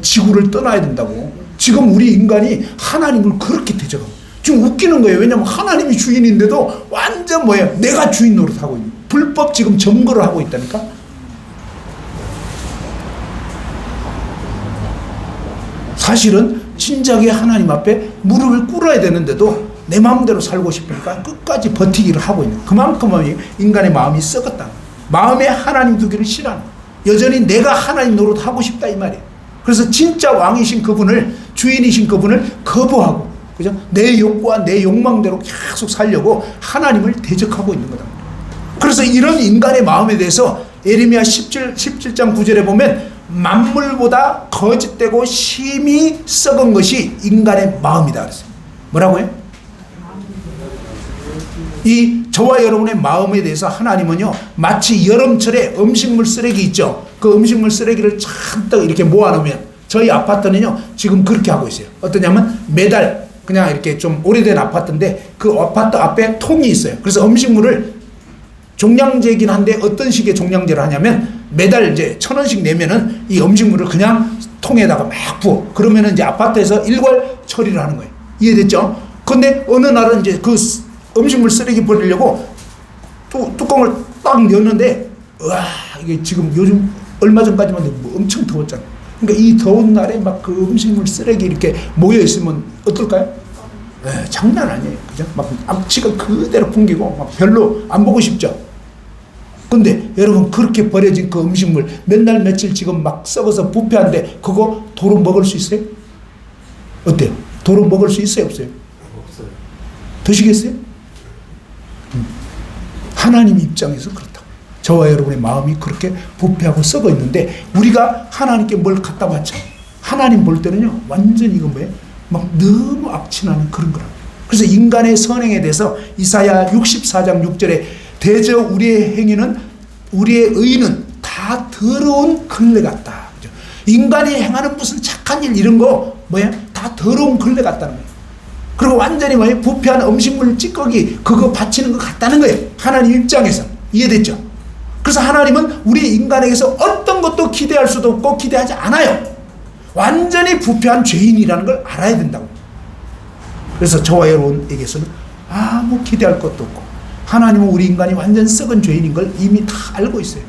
지구를 떠나야 된다고. 지금 우리 인간이 하나님을 그렇게 대적하고 지금 웃기는 거예요. 왜냐하면 하나님이 주인인데도 완전 뭐예요? 내가 주인 노릇하고 있는, 불법 지금 점거를 하고 있다니까. 사실은 진작에 하나님 앞에 무릎을 꿇어야 되는데도 내 마음대로 살고 싶으니까 끝까지 버티기를 하고 있는, 그만큼 인간의 마음이 썩었다. 마음에 하나님 두기를 싫어하는, 여전히 내가 하나님 노릇하고 싶다 이 말이에요. 그래서 진짜 왕이신 그분을, 주인이신 그분을 거부하고, 그죠? 내 욕구와 내 욕망대로 계속 살려고 하나님을 대적하고 있는 거다. 그래서 이런 인간의 마음에 대해서 예레미야 17장 9절에 보면 만물보다 거짓되고 심히 썩은 것이 인간의 마음이다 그랬어요. 뭐라고요? 이 저와 여러분의 마음에 대해서 하나님은요, 마치 여름철에 음식물 쓰레기 있죠. 그 음식물 쓰레기를 잔뜩 이렇게 모아놓으면, 저희 아파트는요 지금 그렇게 하고 있어요. 어떠냐면 매달 그냥 이렇게 좀 오래된 아파트인데 그 아파트 앞에 통이 있어요. 그래서 음식물을 종량제이긴 한데 어떤 식의 종량제를 하냐면 매달 이제 1,000원씩 내면은 이 음식물을 그냥 통에다가 막 부어. 그러면은 이제 아파트에서 일괄 처리를 하는 거예요. 이해됐죠? 근데 어느 날은 이제 그 음식물 쓰레기 버리려고 뚜껑을 딱 여는데, 와, 이게 지금 요즘 얼마 전까지만 해도 뭐 엄청 더웠잖아. 그러니까 이 더운 날에 막 그 음식물 쓰레기 이렇게 모여 있으면 어떨까요? 장난 아니에요. 그죠? 막 앞치가 그대로 풍기고 막 별로 안 보고 싶죠? 근데 여러분, 그렇게 버려진 그 음식물 몇 날 며칠 지금 막 썩어서 부패한데 그거 도로 먹을 수 있어요? 어때요? 도로 먹을 수 있어요? 없어요? 없어요. 드시겠어요? 하나님 입장에서 그렇다고. 저와 여러분의 마음이 그렇게 부패하고 썩어 있는데 우리가 하나님께 뭘 갖다 바쳐? 하나님 볼 때는요, 완전히 이건 뭐예요? 막 너무 악취나는 그런 거라고. 그래서 인간의 선행에 대해서 이사야 64장 6절에 대저 우리의 행위는, 우리의 의는 다 더러운 걸레 같다. 인간이 행하는 무슨 착한 일 이런 거 뭐야? 다 더러운 걸레 같다는 거예요. 그리고 완전히 뭐예요? 부패한 음식물 찌꺼기 그거 바치는 것 같다는 거예요. 하나님 입장에서. 이해됐죠? 그래서 하나님은 우리 인간에게서 어떤 것도 기대할 수도 없고 기대하지 않아요. 완전히 부패한 죄인이라는 걸 알아야 된다고. 그래서 저와 여러분에게서는 아무 기대할 것도 없고, 하나님은 우리 인간이 완전 썩은 죄인인 걸 이미 다 알고 있어요.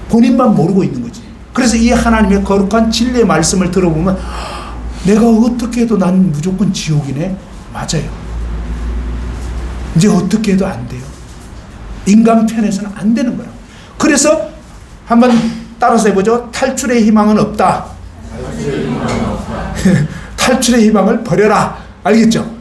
본인만 모르고 있는 거지. 그래서 이 하나님의 거룩한 진리의 말씀을 들어보면 내가 어떻게 해도 난 무조건 지옥이네. 맞아요. 이제 어떻게 해도 안 돼요. 인간 편에서는 안 되는 거라고. 그래서 한번 따라서 해보죠. 탈출의 희망은 없다. 탈출의 희망을 버려라. 알겠죠?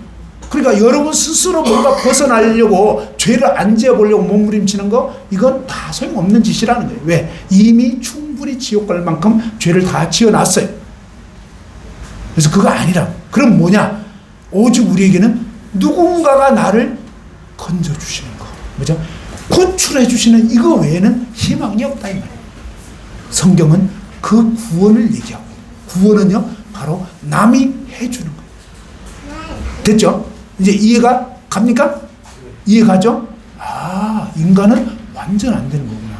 그러니까 여러분 스스로 뭔가 벗어나려고 죄를 안 지어보려고 몸부림치는 거, 이건 다 소용없는 짓이라는 거예요. 왜? 이미 충분히 지옥 갈 만큼 죄를 다 지어놨어요. 그래서 그거 아니라고. 그럼 뭐냐? 오직 우리에게는 누군가가 나를 건져주시는 거. 뭐죠? 구출해주시는 이거 외에는 희망이 없다 이 말이에요. 성경은 그 구원을 얘기하고, 구원은요 바로 남이 해주는 거예요. 됐죠? 이제 이해가 갑니까? 이해가죠? 아, 인간은 완전 안 되는 거구나.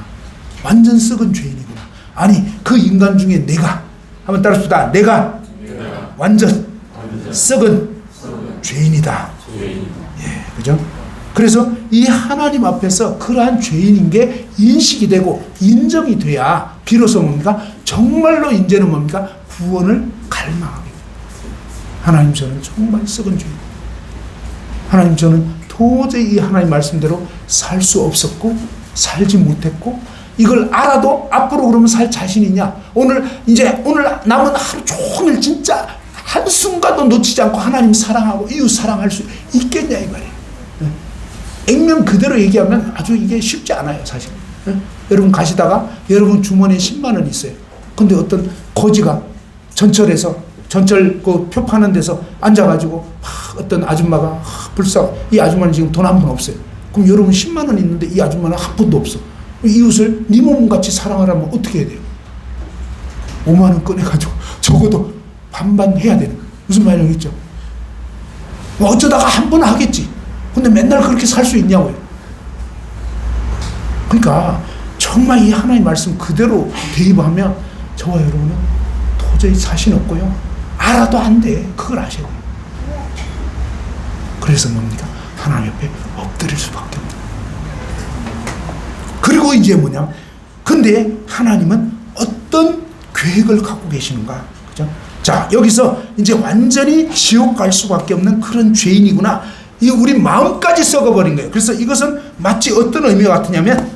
완전 썩은 죄인이구나. 아니, 그 인간 중에 내가, 한번 따라합시다. 내가 완전 썩은 죄인이다. 예, 그죠? 그래서 이 하나님 앞에서 그러한 죄인인 게 인식이 되고 인정이 돼야 비로소 뭡니까? 정말로 이제는 뭡니까? 구원을 갈망하게 돼요. 하나님, 저는 정말 썩은 죄인. 하나님, 저는 도저히 이 하나님 말씀대로 살 수 없었고 살지 못했고, 이걸 알아도 앞으로 그러면 살 자신 있냐? 오늘 남은 하루 종일 진짜 한순간도 놓치지 않고 하나님 사랑하고 이웃 사랑할 수 있겠냐 이 말이에요. 액면 그대로 얘기하면 아주 이게 쉽지 않아요, 사실. 여러분 가시다가 여러분 주머니에 10만 원 있어요. 근데 어떤 거지가 전철 그 표 파는 데서 앉아가지고 어떤 아줌마가 이 아줌마는 지금 돈 한 푼 없어요. 그럼 여러분 10만 원 있는데 이 아줌마는 한 푼도 없어. 이웃을 네 몸같이 사랑하려면 어떻게 해야 돼요? 5만 원 꺼내가지고 적어도 반반 해야 되는 거예요. 무슨 말이겠죠? 어쩌다가 한 번 하겠지. 근데 맨날 그렇게 살 수 있냐고요. 그러니까 정말 이 하나님 말씀 그대로 대입하면 저와 여러분은 도저히 자신 없고요. 알아도 안 돼. 그걸 아셔야 돼요. 그래서 뭡니까? 하나님 옆에 엎드릴 수밖에 없다. 그리고 이제 뭐냐? 근데 하나님은 어떤 계획을 갖고 계시는가? 그죠? 자, 여기서 이제 완전히 지옥 갈 수밖에 없는 그런 죄인이구나. 이 우리 마음까지 썩어버린 거예요. 그래서 이것은 마치 어떤 의미가 같으냐면,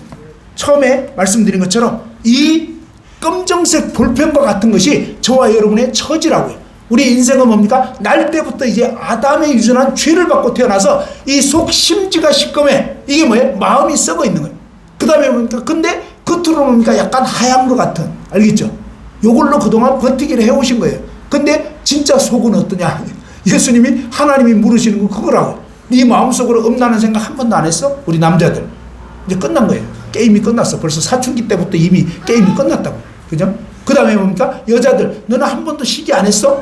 처음에 말씀드린 것처럼 이 검정색 볼펜과 같은 것이 저와 여러분의 처지라고요. 우리 인생은 뭡니까? 날 때부터 이제 아담의 유전한 죄를 받고 태어나서 이 속 심지가 시꺼매. 이게 뭐예요? 마음이 썩어 있는 거예요. 그 다음에 뭡니까? 근데 겉으로 뭡니까? 약간 하얀 것 같은. 알겠죠? 요걸로 그동안 버티기를 해오신 거예요. 근데 진짜 속은 어떠냐? 예수님이, 하나님이 물으시는 건 그거라고. 네 마음속으로 음란한 생각 한 번도 안 했어? 우리 남자들. 이제 끝난 거예요. 게임이 끝났어. 벌써 사춘기 때부터 이미 게임이 끝났다고. 그죠? 그 다음에 뭡니까? 여자들, 너는 한 번도 시기 안 했어?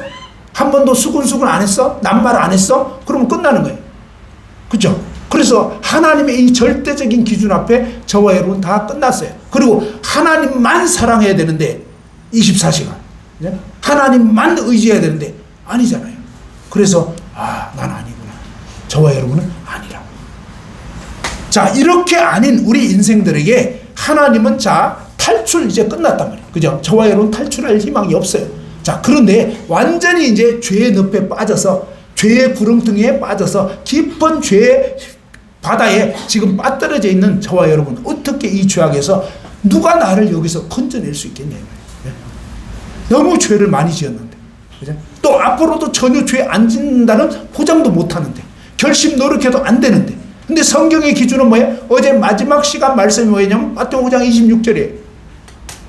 한 번도 수근수근 안 했어? 낱말 안 했어? 그러면 끝나는 거예요. 그죠? 그래서 하나님의 이 절대적인 기준 앞에 저와 여러분 다 끝났어요. 그리고 하나님만 사랑해야 되는데 24시간 하나님만 의지해야 되는데 아니잖아요. 그래서 난 아니구나. 저와 여러분은 아니라. 자, 이렇게 아닌 우리 인생들에게 하나님은 탈출 이제 끝났단 말이에요. 그죠? 저와 여러분 탈출할 희망이 없어요. 자, 그런데 완전히 이제 죄의 늪에 빠져서 죄의 구렁텅이에 빠져서 깊은 죄의 바다에 지금 빠뜨려져 있는 저와 여러분, 어떻게 이 죄악에서 누가 나를 여기서 건져낼 수 있겠냐. 너무 죄를 많이 지었는데, 그죠? 또 앞으로도 전혀 죄 안 짓는다는 보장도 못 하는데, 결심 노력해도 안 되는데, 근데 성경의 기준은 뭐예요? 어제 마지막 시간 말씀이 뭐냐면 마태복음 5장 26절이에요.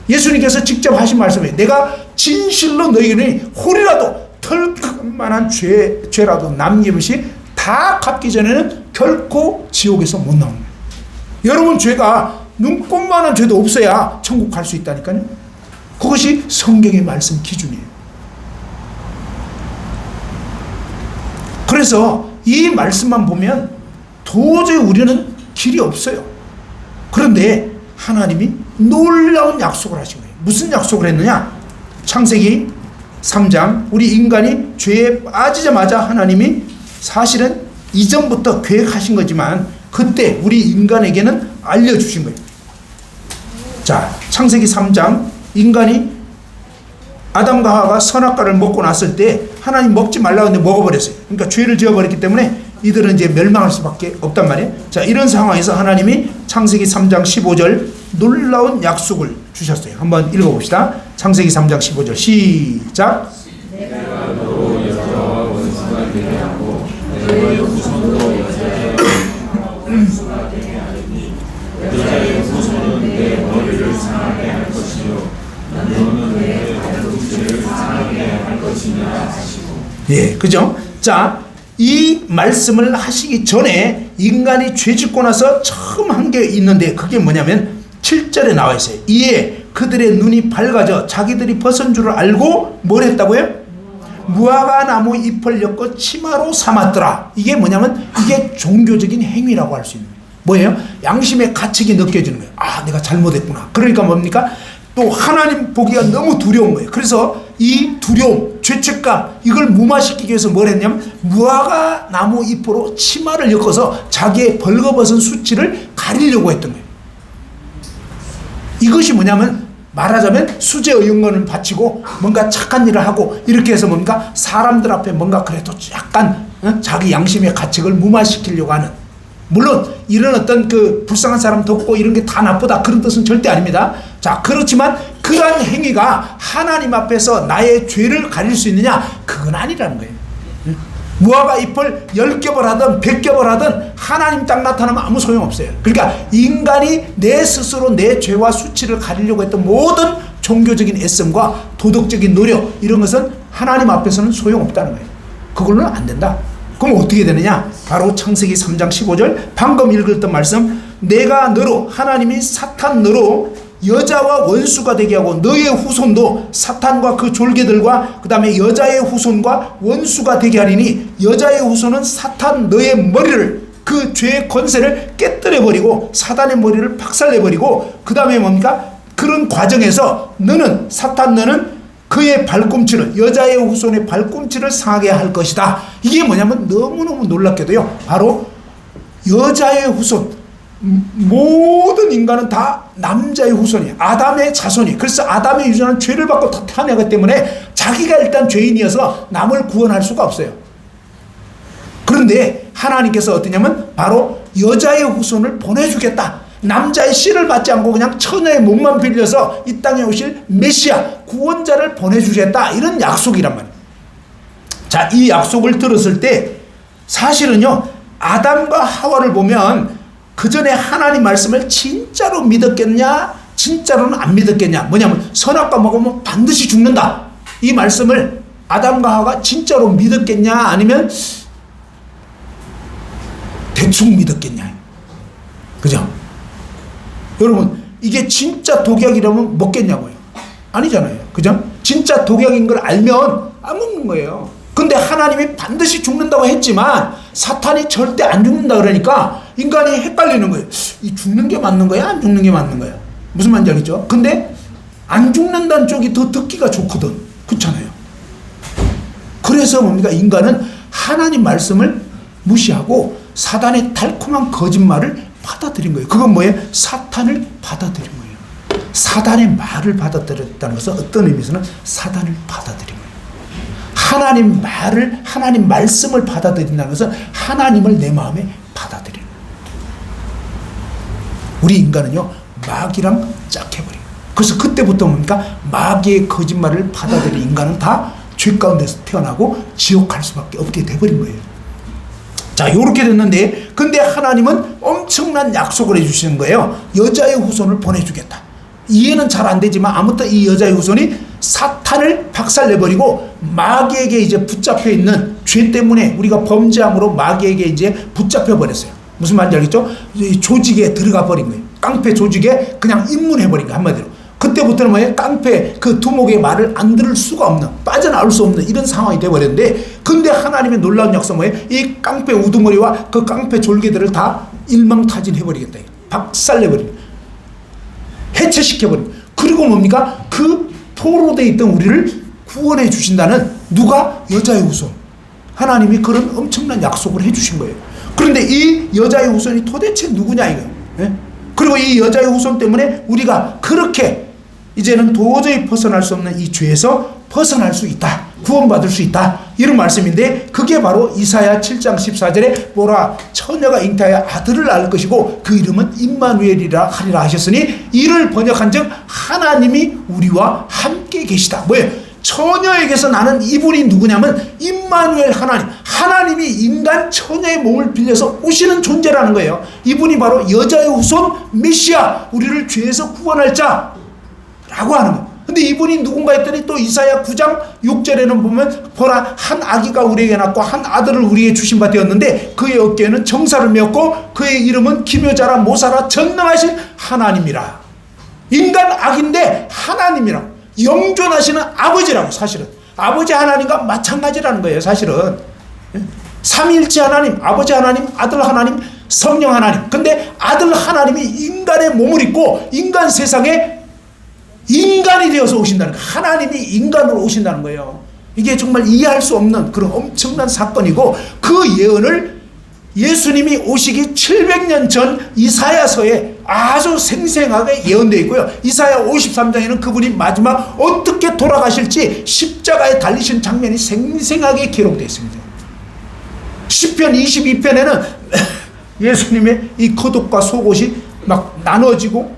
예수님께서 직접 하신 말씀이에요. 내가 진실로 너희에게 홀이라도 털만한 죄라도 남김없이 다 갚기 전에는 결코 지옥에서 못 나옵니다. 여러분, 죄가 눈꼽만한 죄도 없어야 천국 갈 수 있다니까요. 그것이 성경의 말씀 기준이에요. 그래서 이 말씀만 보면 도저히 우리는 길이 없어요. 그런데 하나님이 놀라운 약속을 하신 거예요. 무슨 약속을 했느냐? 창세기 3장, 우리 인간이 죄에 빠지자마자 하나님이 사실은 이전부터 계획하신 거지만 그때 우리 인간에게는 알려주신 거예요. 자, 창세기 3장, 인간이 아담과 하와가 선악과를 먹고 났을 때 하나님 먹지 말라고 했는데 먹어버렸어요. 그러니까 죄를 지어버렸기 때문에 이들은 이제 멸망할 수밖에 없단 말이에요. 자, 이런 상황에서 하나님이 창세기 3장 15절 놀라운 약속을 주셨어요. 한번 읽어봅시다. 창세기 3장 15절 시작. 내가 너로 여자와 원수가 되게 하고 너의 후손도 여자의 원수가 되게 하리니 여자의 후손은 내 머리를 상하게 할 것이요 너는 내 발꿈치를 상하게 할 것이냐 하시고. 예, 그죠? 자, 이 말씀을 하시기 전에 인간이 죄 짓고 나서 처음 한 게 있는데 그게 뭐냐면 7절에 나와 있어요. 이에 그들의 눈이 밝아져 자기들이 벗은 줄을 알고 뭘 했다고요? 무화과 나무 잎을 엮고 치마로 삼았더라. 이게 뭐냐면 이게 종교적인 행위라고 할 수 있는 거예요. 뭐예요? 양심의 가책이 느껴지는 거예요. 내가 잘못했구나. 그러니까 뭡니까? 또 하나님 보기가 너무 두려운 거예요. 그래서 이 두려움, 죄책감, 이걸 무마시키기 위해서 뭘 했냐면 무화과 나무 잎으로 치마를 엮어서 자기의 벌거벗은 수치를 가리려고 했던 거예요. 이것이 뭐냐면 말하자면 수제의용론을 바치고 뭔가 착한 일을 하고 이렇게 해서 뭔가 사람들 앞에 뭔가 그래도 약간 자기 양심의 가책을 무마시키려고 하는, 물론 이런 어떤 그 불쌍한 사람 돕고 이런 게 다 나쁘다 그런 뜻은 절대 아닙니다. 자, 그렇지만 그러한 행위가 하나님 앞에서 나의 죄를 가릴 수 있느냐? 그건 아니라는 거예요. 무화과 잎을 10겹을 하든 100겹을 하든 하나님 딱 나타나면 아무 소용없어요. 그러니까 인간이 내 스스로 내 죄와 수치를 가리려고 했던 모든 종교적인 애씀과 도덕적인 노력, 이런 것은 하나님 앞에서는 소용없다는 거예요. 그걸로는 안 된다. 그럼 어떻게 되느냐? 바로 창세기 3장 15절 방금 읽었던 말씀, 내가 너로, 하나님이 사탄 너로 여자와 원수가 되게 하고 너의 후손도 사탄과 그 졸개들과 그 다음에 여자의 후손과 원수가 되게 하리니, 여자의 후손은 사탄 너의 머리를, 그 죄의 권세를 깨뜨려버리고 사단의 머리를 박살내버리고 그 다음에 뭡니까? 그런 과정에서 너는, 사탄 너는 그의 발꿈치를, 여자의 후손의 발꿈치를 상하게 할 것이다. 이게 뭐냐면 너무너무 놀랍게도요, 바로 여자의 후손, 모든 인간은 다 남자의 후손이에요. 아담의 자손이. 그래서 아담의 유전은 죄를 받고 다 태어나기 때문에 자기가 일단 죄인이어서 남을 구원할 수가 없어요. 그런데 하나님께서 어떠냐면 바로 여자의 후손을 보내주겠다. 남자의 씨를 받지 않고 그냥 처녀의 몸만 빌려서 이 땅에 오실 메시아, 구원자를 보내주겠다. 이런 약속이란 말이에요. 자, 이 약속을 들었을 때 사실은요, 아담과 하와를 보면 그 전에 하나님 말씀을 진짜로 믿었겠냐, 진짜로는 안 믿었겠냐. 뭐냐면 선악과 먹으면 반드시 죽는다. 이 말씀을 아담과 하와가 진짜로 믿었겠냐, 아니면 대충 믿었겠냐. 그죠? 여러분, 이게 진짜 독약이라면 먹겠냐고요? 아니잖아요. 그죠? 진짜 독약인 걸 알면 안 먹는 거예요. 근데 하나님이 반드시 죽는다고 했지만 사탄이 절대 안 죽는다 그러니까 인간이 헷갈리는 거예요. 이 죽는 게 맞는 거야? 안 죽는 게 맞는 거야? 무슨 말인지 알겠죠? 근데 안 죽는다는 쪽이 더 듣기가 좋거든. 그렇잖아요. 그래서 뭡니까? 인간은 하나님 말씀을 무시하고 사단의 달콤한 거짓말을 받아들인 거예요. 그건 뭐예요? 사탄을 받아들인 거예요. 사단의 말을 받아들였다는 것은 어떤 의미에서는 사단을 받아들인 거예요. 하나님 말을, 하나님 말씀을 받아들인다는 것은 하나님을 내 마음에 받아들이는 거예요. 우리 인간은요, 마귀랑 짝해버린 거예요. 그래서 그때부터 뭡니까? 마귀의 거짓말을 받아들인 인간은 다 죄 가운데서 태어나고 지옥 갈 수밖에 없게 돼버린 거예요. 자, 요렇게 됐는데, 근데 하나님은 엄청난 약속을 해주시는 거예요. 여자의 후손을 보내주겠다. 이해는 잘 안 되지만 아무튼 이 여자의 후손이 사탄을 박살내버리고 마귀에게 이제 붙잡혀 있는 죄 때문에 우리가 범죄함으로 마귀에게 이제 붙잡혀 버렸어요. 무슨 말인지 알겠죠? 이 조직에 들어가 버린 거예요. 깡패 조직에 그냥 입문해버린 거예요. 한마디로. 그때부터는 뭐예요? 깡패 그 두목의 말을 안 들을 수가 없는, 빠져나올 수 없는 이런 상황이 돼버렸는데, 근데 하나님의 놀라운 역사 뭐예요? 이 깡패 우두머리와 그 깡패 졸개들을 다 일망타진해버리겠다. 박살내버린 거예요. 해체시켜버린 거예요. 그리고 뭡니까? 그 포로되어 있던 우리를 구원해 주신다는, 누가? 여자의 후손. 하나님이 그런 엄청난 약속을 해주신 거예요. 그런데 이 여자의 후손이 도대체 누구냐 이거예요. 예? 그리고 이 여자의 후손 때문에 우리가 그렇게 이제는 도저히 벗어날 수 없는 이 죄에서 벗어날 수 있다. 구원받을 수 있다. 이런 말씀인데, 그게 바로 이사야 7장 14절에 보라 처녀가 잉태하여 아들을 낳을 것이고 그 이름은 임마누엘이라 하리라 하셨으니, 이를 번역한 즉 하나님이 우리와 함께 계시다. 뭐예요? 처녀에게서 나는 이분이 누구냐면 임마누엘 하나님, 하나님이 인간 처녀의 몸을 빌려서 오시는 존재라는 거예요. 이분이 바로 여자의 후손 메시아, 우리를 죄에서 구원할 자라고 하는 거예요. 근데 이분이 누군가 했더니 또 이사야 9장 6절에는 보면 보라 한 아기가 우리에게 낳고 한 아들을 우리에게 주신 바 되었는데 그의 어깨에는 정사를 메었고 그의 이름은 기묘자라 모사라 전능하신 하나님이라. 인간 아기인데 하나님이라, 영존하시는 아버지라고. 사실은 아버지 하나님과 마찬가지라는 거예요. 사실은 삼위일체 하나님, 아버지 하나님, 아들 하나님, 성령 하나님. 근데 아들 하나님이 인간의 몸을 입고 인간 세상에 인간이 되어서 오신다는 거예요. 하나님이 인간으로 오신다는 거예요. 이게 정말 이해할 수 없는 그런 엄청난 사건이고, 그 예언을 예수님이 오시기 700년 전 이사야서에 아주 생생하게 예언되어 있고요. 이사야 53장에는 그분이 마지막 어떻게 돌아가실지 십자가에 달리신 장면이 생생하게 기록되어 있습니다. 시편 22편에는 예수님의 이 겉옷과 속옷이 막 나눠지고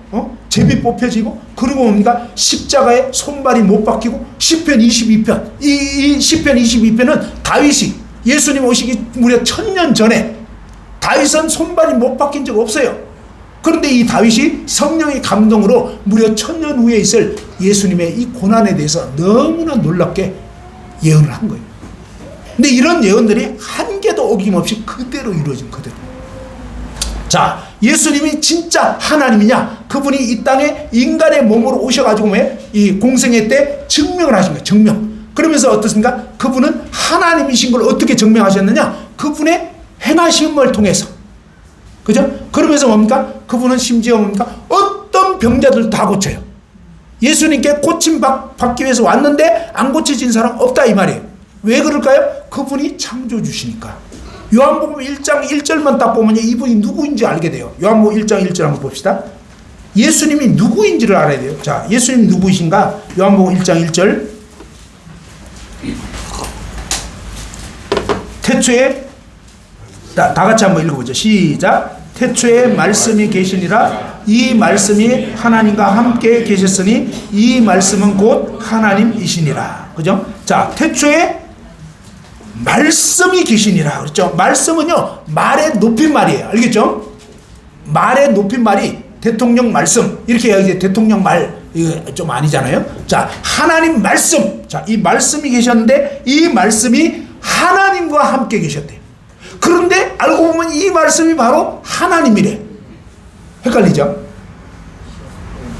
제비 뽑혀지고, 그리고 뭡니까? 십자가에 손발이 못 박히고. 시편 22편, 이 시편 22편은 다윗이 예수님 오시기 무려 1000년 전에, 다윗은 손발이 못 박힌 적 없어요. 그런데 이 다윗이 성령의 감동으로 무려 1000년 후에 있을 예수님의 이 고난에 대해서 너무나 놀랍게 예언을 한 거예요. 근데 이런 예언들이 한 개도 어김없이 그대로 이루어진, 그대로. 자, 예수님이 진짜 하나님이냐? 그분이 이 땅에 인간의 몸으로 오셔가지고 이 공생애 때 증명을 하신 거예요. 증명. 그러면서 어떻습니까? 그분은 하나님이신 걸 어떻게 증명하셨느냐? 그분의 행하심을 통해서. 그죠? 그러면서 뭡니까? 그분은 심지어 뭡니까? 어떤 병자들도 다 고쳐요. 예수님께 고침 받기 위해서 왔는데 안 고쳐진 사람 없다 이 말이에요. 왜 그럴까요? 그분이 창조주시니까. 요한복음 1장 1절만 딱 보면 이분이 누구인지 알게 돼요. 요한복음 1장 1절 한번 봅시다. 예수님이 누구인지를 알아야 돼요. 자, 예수님 누구이신가? 요한복음 1장 1절. 태초에, 다 같이 한번 읽어보죠. 시작. 태초에 말씀이 계시니라. 이 말씀이 하나님과 함께 계셨으니 이 말씀은 곧 하나님이시니라. 그죠? 자, 태초에 말씀이 계시니라. 그렇죠? 말씀은요, 말의 높임말이에요. 알겠죠? 말의 높임말이 대통령 말씀. 이렇게 해야지 대통령 말, 이거 좀 아니잖아요? 자, 하나님 말씀. 자, 이 말씀이 계셨는데 이 말씀이 하나님과 함께 계셨대요. 그런데 알고 보면 이 말씀이 바로 하나님이래. 헷갈리죠?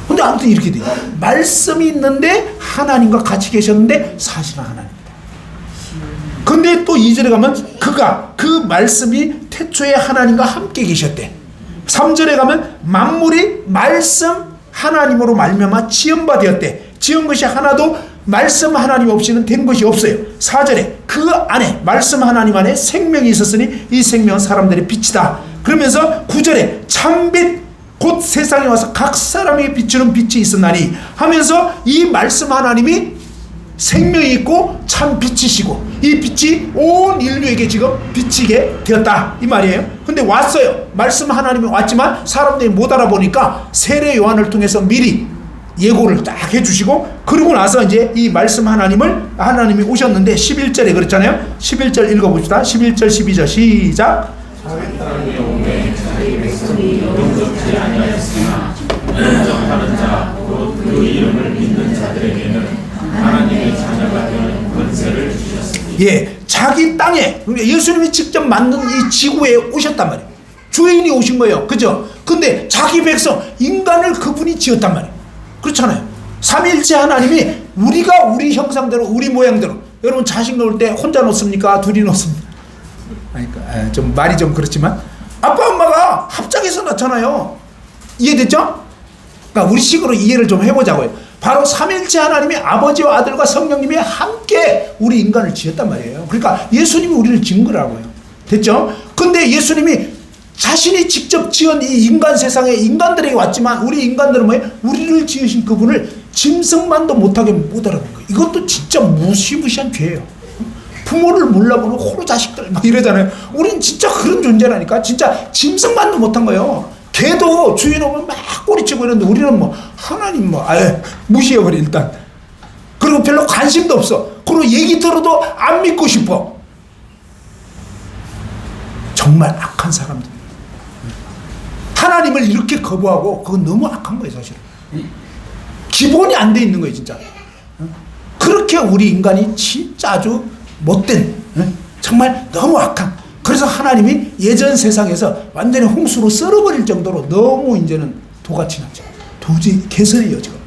근데 아무튼 이렇게 돼요. 말씀이 있는데 하나님과 같이 계셨는데 사실은 하나님이다. 근데 또 2절에 가면 그 말씀이 태초에 하나님과 함께 계셨대. 3절에 가면 만물이 말씀 하나님으로 말미암아 지은 바 되었대. 지은 것이 하나도 말씀 하나님 없이는 된 것이 없어요. 4절에 그 안에 말씀 하나님 안에 생명이 있었으니 이 생명은 사람들의 빛이다. 그러면서 9절에 참빛 곧 세상에 와서 각 사람에게 비추는 빛이 있었나니 하면서 이 말씀 하나님이 생명이 있고 참 빛이시고 이 빛이 온 인류에게 지금 비치게 되었다 이 말이에요. 근데 왔어요. 말씀 하나님이 왔지만 사람들이 못 알아보니까 세례 요한을 통해서 미리 예고를 딱 해주시고 그러고 나서 이제 이 말씀 하나님이 오셨는데 11절에 그렇잖아요. 11절 읽어봅시다. 11절 12절 시작. 자기 땅에 오매 자기 백성이 영접지 아니하였으나 영접하는 자 곧 그 이름을 믿는 자들에게는 하나님의 자녀가 되는 권세를 주셨습니다. 예, 자기 땅에 예수님이 직접 만든 이 지구에 오셨단 말이에요. 주인이 오신 거예요. 그죠? 근데 자기 백성 인간을 그분이 지었단 말이에요. 그렇잖아요. 삼위일체 하나님이 우리가 우리 형상대로 우리 모양대로 여러분 자식 놓을 때 혼자 놓습니까? 둘이 놓습니까? 그러니까 좀 말이 좀 그렇지만 아빠 엄마가 합작해서 낳잖아요. 이해됐죠? 그러니까 우리 식으로 이해를 좀 해보자고요. 바로 삼위일체 하나님이 아버지와 아들과 성령님이 함께 우리 인간을 지었단 말이에요. 그러니까 예수님이 우리를 지은 거라고요. 됐죠? 근데 예수님이 자신이 직접 지은 이 인간 세상에 인간들에게 왔지만 우리 인간들은 뭐예요? 우리를 지으신 그분을 짐승만도 못하게 못 알아본 거예요. 이것도 진짜 무시무시한 죄예요. 부모를 몰라보는 호로 자식들 막 이러잖아요. 우린 진짜 그런 존재라니까. 진짜 짐승만도 못한 거예요. 걔도 주인 오면 막 꼬리치고 이러는데 우리는 뭐 하나님 뭐 아예 무시해버려 일단. 그리고 별로 관심도 없어. 그리고 얘기 들어도 안 믿고 싶어. 정말 악한 사람들. 하나님을 이렇게 거부하고 그건 너무 악한 거예요 사실은. 기본이 안 돼 있는 거예요 진짜. 그렇게 우리 인간이 진짜 아주 못된 정말 너무 악한. 그래서 하나님이 예전 세상에서 완전히 홍수로 썰어버릴 정도로 너무 이제는 도가 지났죠. 도저히 개선해요 지금.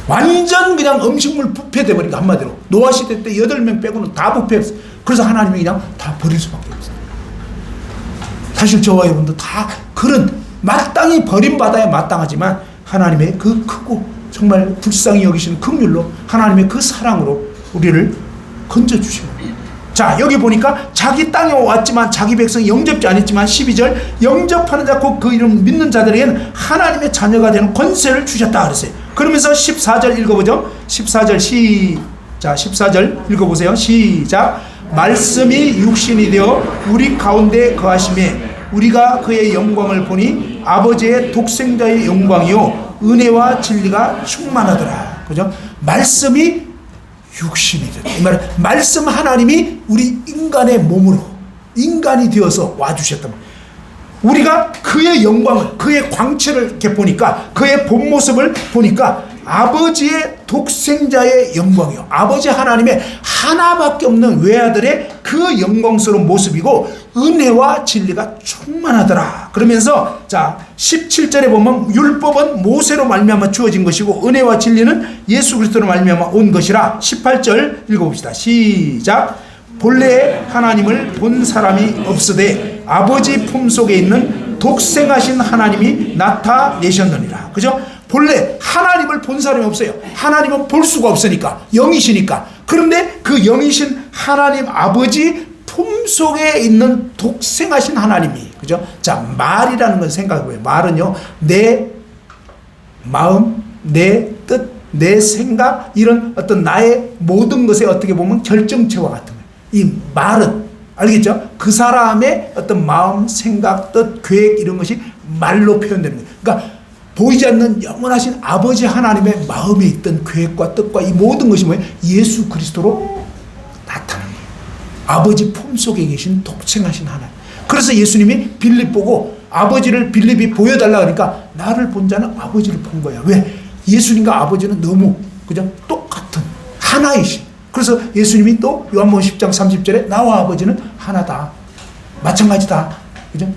완전 그냥 음식물 부패돼 버린 거 한마디로. 노아 시대 때 8명 빼고는 다 부패했어요. 그래서 하나님이 그냥 다 버릴 수밖에 없어요. 사실 저와 여러분도 다 그런 마땅히 버림받아야 마땅하지만 하나님의 그 크고 정말 불쌍히 여기시는 긍휼로 하나님의 그 사랑으로 우리를 건져주시고. 자 여기 보니까 자기 땅에 왔지만 자기 백성이 영접지 않았지만 12절 영접하는 자 곧 그 이름 믿는 자들에게는 하나님의 자녀가 되는 권세를 주셨다 그랬어요. 그러면서 14절 읽어보죠. 14절 시작. 14절 읽어보세요. 시작. 말씀이 육신이 되어 우리 가운데 거하심에 우리가 그의 영광을 보니 아버지의 독생자의 영광이요 은혜와 진리가 충만하더라. 그죠? 말씀이 육신이 되다. 이 말은 말씀 하나님이 우리 인간의 몸으로 인간이 되어서 와주셨단 말이에요. 우리가 그의 영광을 그의 광채를 이렇게 보니까 그의 본 모습을 보니까 아버지의 독생자의 영광이요 아버지 하나님의 하나밖에 없는 외아들의 그 영광스러운 모습이고 은혜와 진리가 충만하더라. 그러면서 자 17절에 보면 율법은 모세로 말미암아 주어진 것이고 은혜와 진리는 예수 그리스도로 말미암아 온 것이라. 18절 읽어봅시다. 시작. 본래 하나님을 본 사람이 없으되 아버지 품속에 있는 독생하신 하나님이 나타내셨느니라. 그죠? 본래 하나님을 본 사람이 없어요. 하나님은 볼 수가 없으니까 영이시니까. 그런데 그 영이신 하나님 아버지 품속에 있는 독생하신 하나님이 그죠? 자 말이라는 건 생각해봐요. 말은요 내 마음, 내 뜻, 내 생각 이런 어떤 나의 모든 것에 어떻게 보면 결정체와 같은 거예요. 이 말은 알겠죠? 그 사람의 어떤 마음, 생각, 뜻, 계획 이런 것이 말로 표현되는 거예요. 그러니까 보이지 않는 영원하신 아버지 하나님의 마음에 있던 계획과 뜻과 이 모든 것이 뭐예요? 예수 그리스도로 나타나는 거예요. 아버지 품속에 계신 독생하신 하나님. 그래서 예수님이 빌립 보고 아버지를 빌립이 보여달라 그러니까 나를 본 자는 아버지를 본 거야. 왜? 예수님과 아버지는 너무 그죠? 똑같은 하나이신. 그래서 예수님이 또 요한복음 10장 30절에 나와 아버지는 하나다. 마찬가지다. 그죠?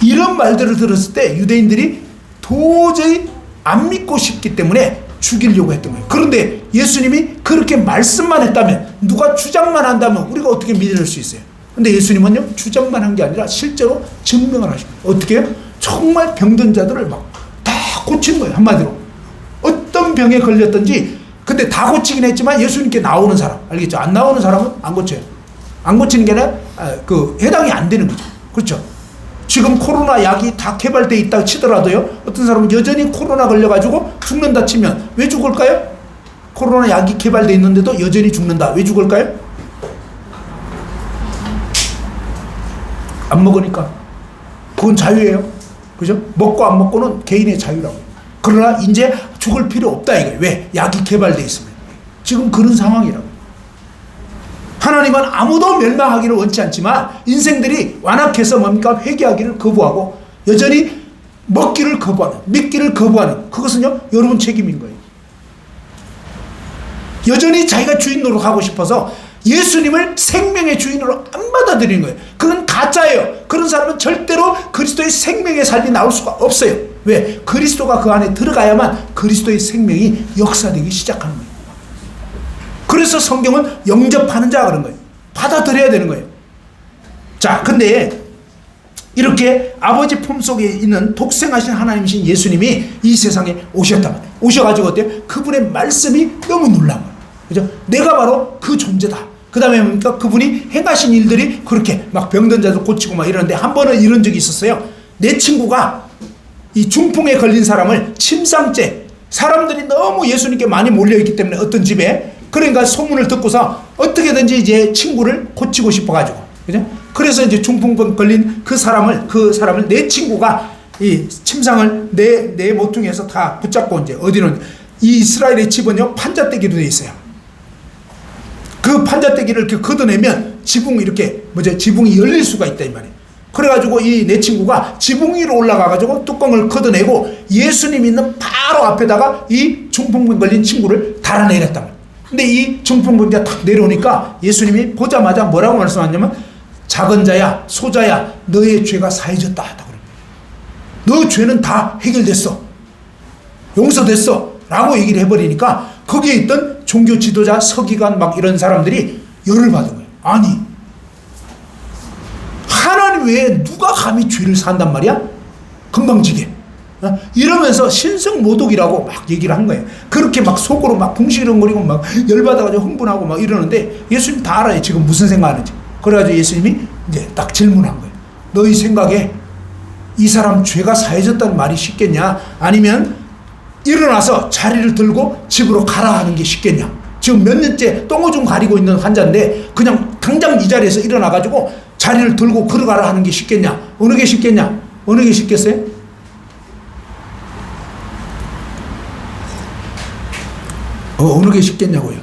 이런 말들을 들었을 때 유대인들이 도저히 안 믿고 싶기 때문에 죽이려고 했던 거예요. 그런데 예수님이 그렇게 말씀만 했다면, 누가 주장만 한다면 우리가 어떻게 믿을 수 있어요? 근데 예수님은요, 주장만 한 게 아니라 실제로 증명을 하신 거예요. 어떻게 해요? 정말 병든 자들을 막 다 고친 거예요. 한마디로 어떤 병에 걸렸든지. 근데 다 고치긴 했지만 예수님께 나오는 사람, 알겠죠? 안 나오는 사람은 안 고쳐요. 안 고치는 게 아니라 해당이 안 되는 거죠. 그렇죠? 지금 코로나 약이 다 개발되어 있다고 치더라도요, 어떤 사람은 여전히 코로나 걸려가지고 죽는다 치면 왜 죽을까요? 코로나 약이 개발되어 있는데도 여전히 죽는다. 왜 죽을까요? 안 먹으니까. 그건 자유예요. 그죠? 먹고 안 먹고는 개인의 자유라고. 그러나 이제 죽을 필요 없다 이거예요. 왜? 약이 개발되어 있으면. 지금 그런 상황이라고. 하나님은 아무도 멸망하기를 원치 않지만 인생들이 완악해서 뭡니까? 회개하기를 거부하고 여전히 먹기를 거부하는, 믿기를 거부하는, 그것은요, 여러분 책임인 거예요. 여전히 자기가 주인 노릇하고 싶어서 예수님을 생명의 주인으로 안 받아들이는 거예요. 그건 가짜예요. 그런 사람은 절대로 그리스도의 생명의 삶이 나올 수가 없어요. 왜? 그리스도가 그 안에 들어가야만 그리스도의 생명이 역사되기 시작하는 거예요. 그래서 성경은 영접하는 자 그런 거예요. 받아들여야 되는 거예요. 자, 근데 이렇게 아버지 품속에 있는 독생하신 하나님이신 예수님이 이 세상에 오셨단 말이에요. 오셔가지고 어때요? 그분의 말씀이 너무 놀라운 거예요. 그죠? 내가 바로 그 존재다. 그 다음에 뭡니까? 그분이 행하신 일들이 그렇게 막 병든 자도 고치고 막 이러는데, 한 번은 이런 적이 있었어요. 내 친구가 이 중풍에 걸린 사람을 침상째, 사람들이 너무 예수님께 많이 몰려있기 때문에 어떤 집에, 그러니까 소문을 듣고서 어떻게든지 이제 친구를 고치고 싶어가지고, 그죠? 그래서 이제 중풍 걸린 그 사람을 내 친구가 이 침상을 내 모퉁이에서 다 붙잡고, 이제 어디는 이 이스라엘의 집은요, 판자떼기로 되어 있어요. 그 판자떼기를 이렇게 걷어내면 지붕이 열릴 수가 있다 이 말이에요. 그래가지고 이 내 친구가 지붕 위로 올라가가지고 뚜껑을 걷어내고 예수님 있는 바로 앞에다가 이 중풍병 걸린 친구를 달아내렸단 말이에요. 근데 이 중풍병자가 탁 내려오니까 예수님이 보자마자 뭐라고 말씀하냐면, 작은 자야, 소자야, 너의 죄가 사해졌다 하다 그래요. 너 죄는 다 해결됐어, 용서됐어 라고 얘기를 해버리니까 거기에 있던 종교 지도자, 서기관 막 이런 사람들이 열을 받은 거예요. 아니, 하나님 외에 누가 감히 죄를 산단 말이야? 건방지게. 이러면서 신성모독이라고 막 얘기를 한 거예요. 그렇게 막 속으로 막 붕시렁거리고 막 열받아가지고 흥분하고 막 이러는데, 예수님 다 알아요. 지금 무슨 생각하는지. 그래가지고 예수님이 이제 딱 질문한 거예요. 너희 생각에 이 사람 죄가 사해졌다는 말이 쉽겠냐? 아니면 일어나서 자리를 들고 집으로 가라 하는 게 쉽겠냐? 지금 몇 년째 똥오줌 가리고 있는 환자인데 그냥 당장 이 자리에서 일어나가지고 자리를 들고 걸어가라 하는 게 쉽겠냐? 어느 게 쉽겠냐? 어느 게 쉽겠어요? 어느 게 쉽겠냐고요?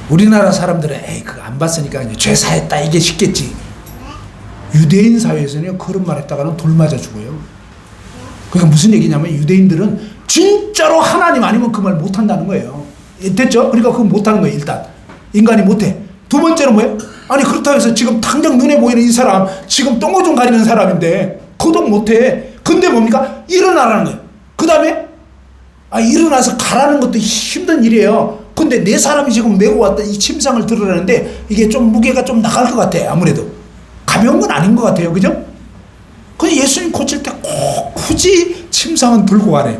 우리나라 사람들은 에이 그거 안 봤으니까 죄 사했다 이게 쉽겠지. 유대인 사회에서는 그런 말 했다가는 돌 맞아 죽어요. 그러니까 무슨 얘기냐면, 유대인들은 진짜로 하나님 아니면 그 말 못한다는 거예요. 됐죠? 그러니까 그건 못하는 거예요. 일단 인간이 못해. 두 번째는 뭐예요? 아니 그렇다고 해서 지금 당장 눈에 보이는 이 사람 지금 똥오줌 가리는 사람인데 그도 못해. 근데 뭡니까? 일어나라는 거예요. 그 다음에 일어나서 가라는 것도 힘든 일이에요. 근데 네 사람이 지금 메고 왔던 이 침상을 들으라는데 이게 좀 무게가 좀 나갈 것 같아. 아무래도 가벼운 건 아닌 것 같아요. 그죠? 근데 예수님 고칠 때 꼭 굳이 침상은 들고 가래.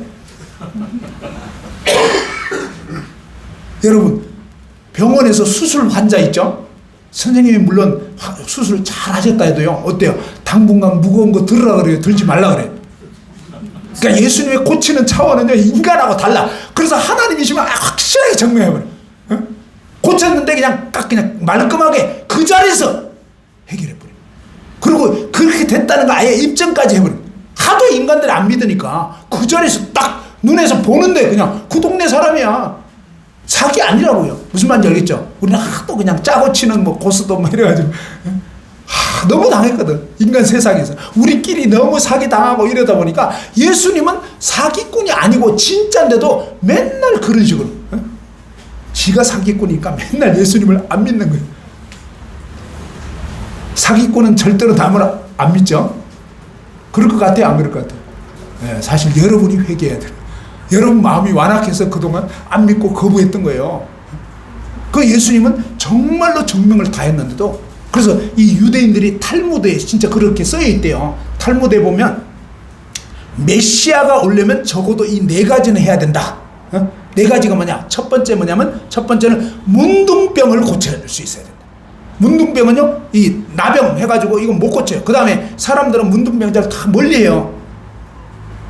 여러분, 병원에서 수술 환자 있죠? 선생님이 물론 수술 잘 하셨다 해도요, 어때요? 당분간 무거운 거 들으라 그래요? 들지 말라 그래요? 그러니까 예수님의 고치는 차원은요, 인간하고 달라. 그래서 하나님이시면 확실하게 증명해버려. 어? 고쳤는데 그냥 말끔하게 그 자리에서 해결해버려. 그리고 그렇게 됐다는 거 아예 입증까지 해버려. 하도 인간들이 안 믿으니까 그 자리에서 딱 눈에서 보는데 그냥 그 동네 사람이야. 사기 아니라고요. 무슨 말인지 알겠죠? 우리는 하도 그냥 짜고 치는 뭐 고스도 뭐 이래가지고 너무 당했거든. 인간 세상에서 우리끼리 너무 사기 당하고 이러다 보니까 예수님은 사기꾼이 아니고 진짜인데도 맨날 그런 식으로 지가 사기꾼이니까 맨날 예수님을 안 믿는 거예요. 사기꾼은 절대로 남을 안 믿죠. 그럴 것 같아요? 안 그럴 것 같아요? 네, 사실 여러분이 회개해야 돼요. 여러분 마음이 완악해서 그동안 안 믿고 거부했던 거예요. 그 예수님은 정말로 정명을 다했는데도, 그래서 이 유대인들이 탈무드에 진짜 그렇게 써여 있대요. 탈무드에 보면 메시아가 오려면 적어도 이 네 가지는 해야 된다. 네 가지가 뭐냐? 첫 번째 뭐냐면, 첫 번째는 문둥병을 고쳐줄 수 있어야 된다. 문둥병은요, 이 나병 해가지고 이거 못 고쳐요. 그 다음에 사람들은 문둥병자를 다 멀리해요.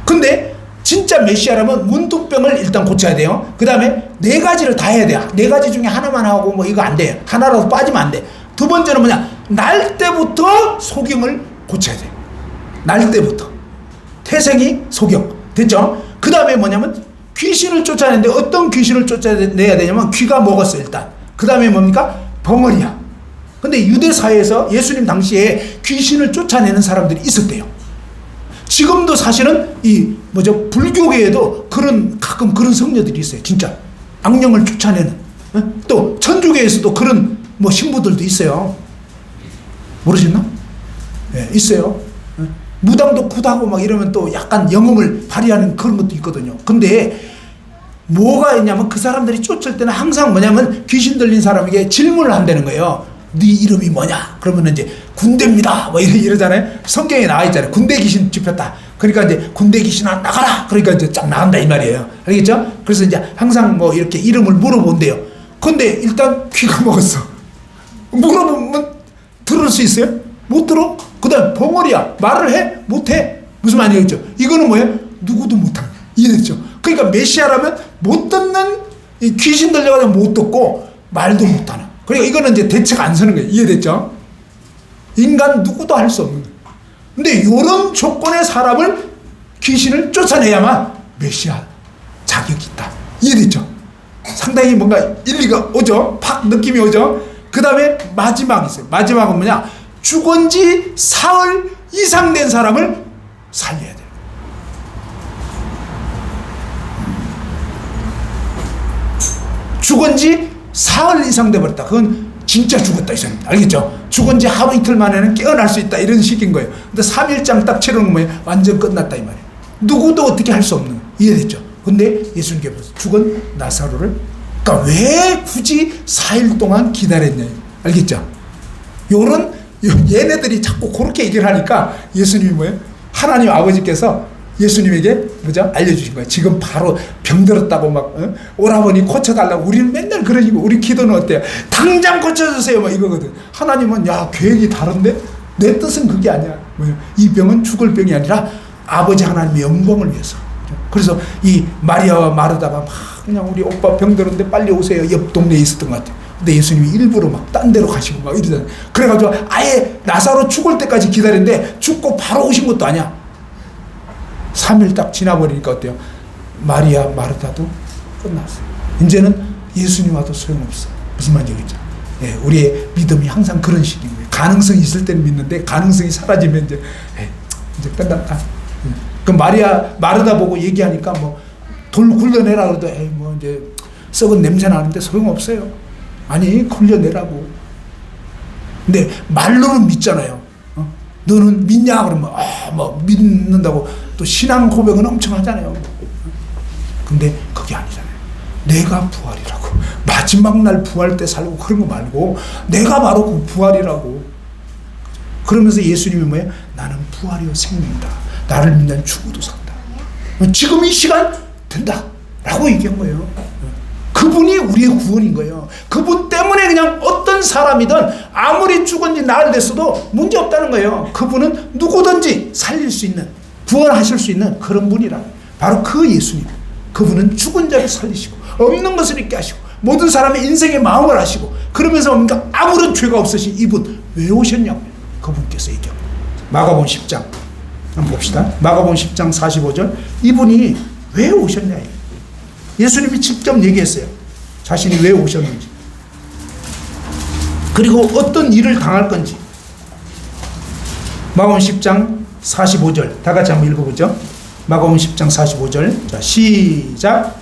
근데 진짜 메시아라면 문둥병을 일단 고쳐야 돼요. 그 다음에 네 가지를 다 해야 돼요. 네 가지 중에 하나만 하고 뭐 이거 안 돼요. 하나라도 빠지면 안 돼. 두 번째는 뭐냐? 날 때부터 소경을 고쳐야 돼. 날 때부터. 태생이 소경. 됐죠? 그 다음에 뭐냐면 귀신을 쫓아내는데, 어떤 귀신을 쫓아내야 되냐면 귀가 먹었어 일단. 그 다음에 뭡니까? 벙어리야. 근데 유대 사회에서 예수님 당시에 귀신을 쫓아내는 사람들이 있었대요. 지금도 사실은 이 뭐죠, 불교계에도 가끔 그런 성녀들이 있어요. 진짜 악령을 쫓아내는. 또 천주교에서도 그런 뭐 신부들도 있어요. 모르셨나? 네, 있어요. 무당도 굿하고 막 이러면 또 약간 영음을 발휘하는 그런 것도 있거든요. 근데 뭐가 있냐면, 그 사람들이 쫓을 때는 항상 뭐냐면 귀신 들린 사람에게 질문을 한다는 거예요. 네 이름이 뭐냐? 그러면 이제 군대입니다. 뭐 이러잖아요. 성경에 나와 있잖아요. 군대 귀신 집혔다. 그러니까 이제 군대 귀신아 나가라. 그러니까 이제 쫙 나간다 이 말이에요. 알겠죠? 그래서 이제 항상 뭐 이렇게 이름을 물어본대요. 근데 일단 귀가 먹었어. 물어보면 들을 수 있어요? 못 들어? 그 다음 벙어리야. 말을 해? 못 해. 무슨 말이겠죠? 이거는 뭐예요? 누구도 못하는. 이해됐죠? 그러니까 메시아라면 못 듣는, 이 귀신 들려가지고 못 듣고 말도 못하는. 그러니까 이거는 이제 대책 안 서는 거예요. 이해됐죠? 인간 누구도 할 수 없는 거예요. 근데 이런 조건의 사람을, 귀신을 쫓아내야만 메시아 자격이 있다. 이해됐죠? 상당히 뭔가 일리가 오죠? 팍 느낌이 오죠? 그 다음에 마지막이 있어요. 마지막은 뭐냐? 죽은 지 사흘 이상 된 사람을 살려야 돼요. 죽은 지 사흘 이상 돼버렸다. 그건 진짜 죽었다 이 소리입니다. 알겠죠? 죽은 지 하루 이틀 만에는 깨어날 수 있다 이런 식인 거예요. 근데 3일장 딱 치르는 거예요. 완전 끝났다 이 말이에요. 누구도 어떻게 할 수 없는 거예요. 이해됐죠? 근데 예수님께서 죽은 나사로를, 그러니까 왜 굳이 4일 동안 기다렸냐. 알겠죠? 요런 얘네들이 자꾸 그렇게 얘기를 하니까 예수님이 뭐예요? 하나님 아버지께서 예수님에게 뭐죠? 알려주신 거예요. 지금 바로 병들었다고 막 오라버니 고쳐달라고. 우리는 맨날 그러니까 우리 기도는 어때요? 당장 고쳐주세요 막 이거거든. 하나님은 야 계획이 다른데? 내 뜻은 그게 아니야. 뭐예요? 이 병은 죽을 병이 아니라 아버지 하나님의 영광을 위해서. 그래서 이 마리아와 마르다가 막 그냥 우리 오빠 병들었는데 빨리 오세요. 옆 동네에 있었던 것 같아요. 근데 예수님이 일부러 막 딴 데로 가시고 막 이러잖아요. 그래가지고 아예 나사로 죽을 때까지 기다렸는데 죽고 바로 오신 것도 아니야. 3일 딱 지나버리니까 어때요? 마리아, 마르다도 끝났어요. 이제는 예수님 와도 소용없어. 무슨 말인지 알겠죠? 예, 우리의 믿음이 항상 그런 식인 거예요. 가능성이 있을 때는 믿는데 가능성이 사라지면 이제 끝났다. 그 마리아, 마르다 보고 얘기하니까 뭐 돌 굴려내라 그래도 뭐 이제 썩은 냄새 나는데 소용없어요. 아니 굴려내라고. 근데 말로는 믿잖아요. 너는 믿냐 그러면 뭐 믿는다고 또 신앙 고백은 엄청 하잖아요. 근데 그게 아니잖아요. 내가 부활이라고. 마지막 날 부활 때 살고 그런 거 말고 내가 바로 그 부활이라고. 그러면서 예수님이 뭐예요? 나는 부활이요 생명이다. 나를 믿는 죽어도 산다. 지금 이 시간 된다 라고 얘기한 거예요. 그분이 우리의 구원인 거예요. 그분 때문에 그냥 어떤 사람이든 아무리 죽은 지 나흘 됐어도 문제없다는 거예요. 그분은 누구든지 살릴 수 있는, 구원하실 수 있는 그런 분이라. 바로 그 예수님. 그분은 죽은 자를 살리시고 없는 것을 있게 하시고 모든 사람의 인생의 마음을 아시고, 그러면서 뭡니까? 아무런 죄가 없으신 이분 왜 오셨냐고 그분께서 얘기합니다. 마가복음 10장 한번 봅시다. 마가복음 10장 45절. 이분이 왜 오셨냐. 예수님이 직접 얘기했어요. 자신이 왜 오셨는지. 그리고 어떤 일을 당할 건지. 마가복음 10장 45절. 다 같이 한번 읽어보죠. 마가복음 10장 45절. 자, 시작.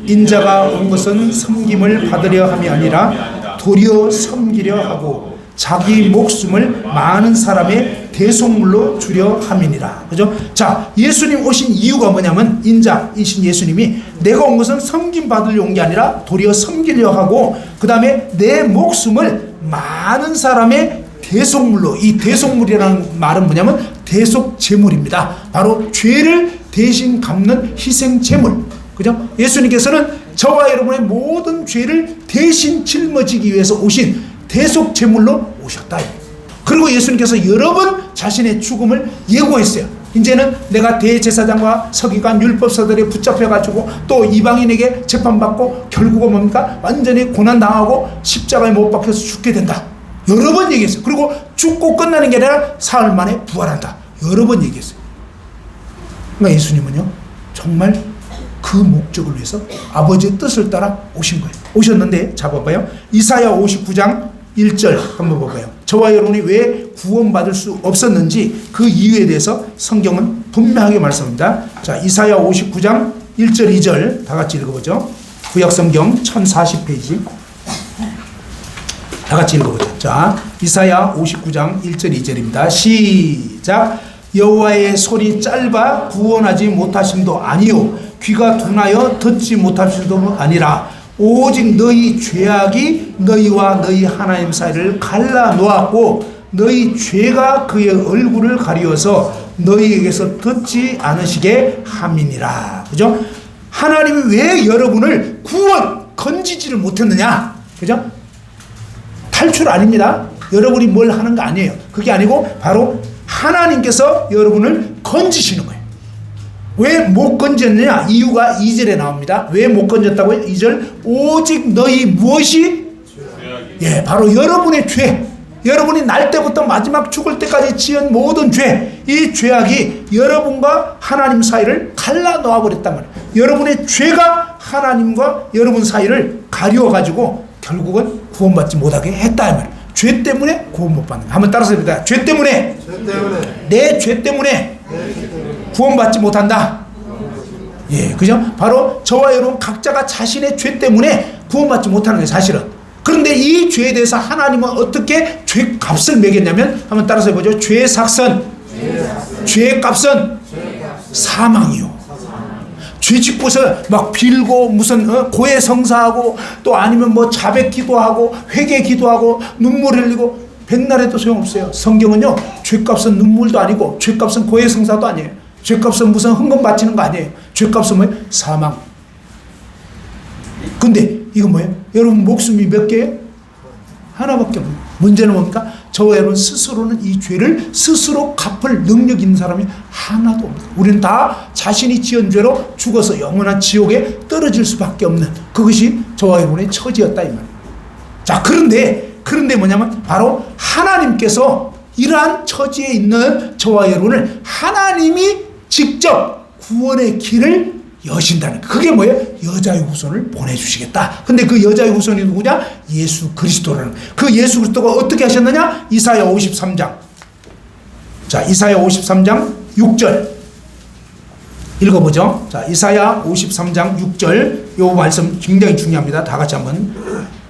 인자가 온 것은 섬김을 받으려 함이 아니라 도리어 섬기려 하고 자기 목숨을 많은 사람의 대속물로 주려 함이니라. 그죠? 자, 예수님 오신 이유가 뭐냐면 인자이신 예수님이 내가 온 것은 섬김 받으려 온 게 아니라 도리어 섬기려 하고 그 다음에 내 목숨을 많은 사람의 대속물로, 이 대속물이라는 말은 뭐냐면 대속 제물입니다. 바로 죄를 대신 갚는 희생 제물. 그죠? 예수님께서는 저와 여러분의 모든 죄를 대신 짊어지기 위해서 오신 대속 제물로 오셨다. 그리고 예수님께서 여러 번 자신의 죽음을 예고했어요. 이제는 내가 대제사장과 서기관 율법사들에 붙잡혀가지고 또 이방인에게 재판받고 결국은 뭡니까? 완전히 고난당하고 십자가에 못 박혀서 죽게 된다. 여러 번 얘기했어요. 그리고 죽고 끝나는 게 아니라 사흘 만에 부활한다. 여러 번 얘기했어요. 그러니까 예수님은요 정말 그 목적을 위해서 아버지의 뜻을 따라 오신 거예요. 오셨는데 자 봐봐요. 이사야 59장 1절 한번 봐봐요. 저와 여러분이 왜 구원받을 수 없었는지 그 이유에 대해서 성경은 분명하게 말씀합니다. 자, 이사야 59장 1절 2절 다 같이 읽어보죠. 구약성경 1040페이지 다 같이 읽어보죠. 자, 이사야 59장 1절 2절입니다. 시작. 여호와의 손이 짧아 구원하지 못하심도 아니요 귀가 둔하여 듣지 못하심도 아니라 오직 너희 죄악이 너희와 너희 하나님 사이를 갈라 놓았고 너희 죄가 그의 얼굴을 가리워서 너희에게서 듣지 않으시게 함이니라. 그죠? 하나님이 왜 여러분을 건지지를 못했느냐? 그죠? 탈출 아닙니다. 여러분이 뭘 하는 거 아니에요. 그게 아니고 바로 하나님께서 여러분을 건지시는 거예요. 왜 못 건졌느냐? 이유가 2절에 나옵니다. 왜 못 건졌다고요? 2절. 오직 너희 무엇이? 예, 바로 여러분의 죄. 여러분이 날 때부터 마지막 죽을 때까지 지은 모든 죄. 이 죄악이 여러분과 하나님 사이를 갈라 놓아 버렸단 말이에요. 여러분의 죄가 하나님과 여러분 사이를 가려워가지고 결국은 구원받지 못하게 했다 이 말이에요. 죄 때문에 구원 못 받는 거예요. 한번 따라서 해봅니다. 죄 때문에. 내 죄 때문에 구원받지 못한다. 예, 그죠? 바로 저와 여러분 각자가 자신의 죄 때문에 구원받지 못하는 거예요, 사실은. 그런데 이 죄에 대해서 하나님은 어떻게 죄값을 매겼냐면 한번 따라서 해보죠. 죄의 삭선, 죄의 값은 사망이요. 죄 짓고서 막 빌고 무슨 고해 성사하고 또 아니면 뭐 자백 기도하고 회개 기도하고 눈물 흘리고 백날 해도 소용없어요. 성경은요 죄값은 눈물도 아니고 죄값은 고해 성사도 아니에요. 죄값은 무슨 헌금 바치는 거 아니에요. 죄값은 뭐예요? 사망. 근데 이거 뭐예요? 여러분 목숨이 몇 개예요? 하나밖에 없는. 문제는 뭡니까? 저와 여러분 스스로는 이 죄를 스스로 갚을 능력 있는 사람이 하나도 없습니다. 우리는 다 자신이 지은 죄로 죽어서 영원한 지옥에 떨어질 수밖에 없는 그것이 저와 여러분의 처지였다 이 말이에요. 자, 그런데 뭐냐면 바로 하나님께서 이러한 처지에 있는 저와 여러분을 하나님이 직접 구원의 길을 여신다는 거. 그게 뭐예요? 여자의 후손을 보내주시겠다. 근데 그 여자의 후손이 누구냐? 예수 그리스도라는 거예요. 그 예수 그리스도가 어떻게 하셨느냐? 이사야 53장. 자, 이사야 53장 6절 읽어보죠. 자, 이사야 53장 6절 요 말씀 굉장히 중요합니다. 다 같이 한번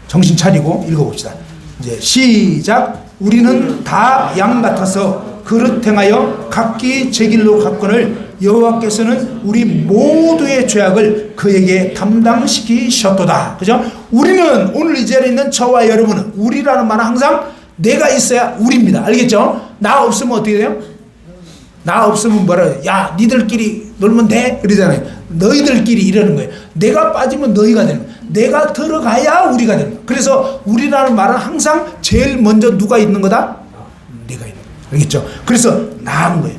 정신 차리고 읽어봅시다. 이제 시작. 우리는 다 양 같아서 그릇 행하여 각기 제 길로 갔거늘 여호와께서는 우리 모두의 죄악을 그에게 담당시키셨도다. 그죠? 우리는 오늘 이 자리에 있는 저와 여러분은 우리라는 말은 항상 내가 있어야 우리입니다. 알겠죠? 나 없으면 어떻게 돼요? 나 없으면 뭐라 해요? 야, 니들끼리 놀면 돼? 그러잖아요. 너희들끼리 이러는 거예요. 내가 빠지면 너희가 되는 거예요. 내가 들어가야 우리가 되는 거예요. 그래서 우리라는 말은 항상 제일 먼저 누가 있는 거다? 내가 있는 거예요. 알겠죠? 그래서 나은 거예요.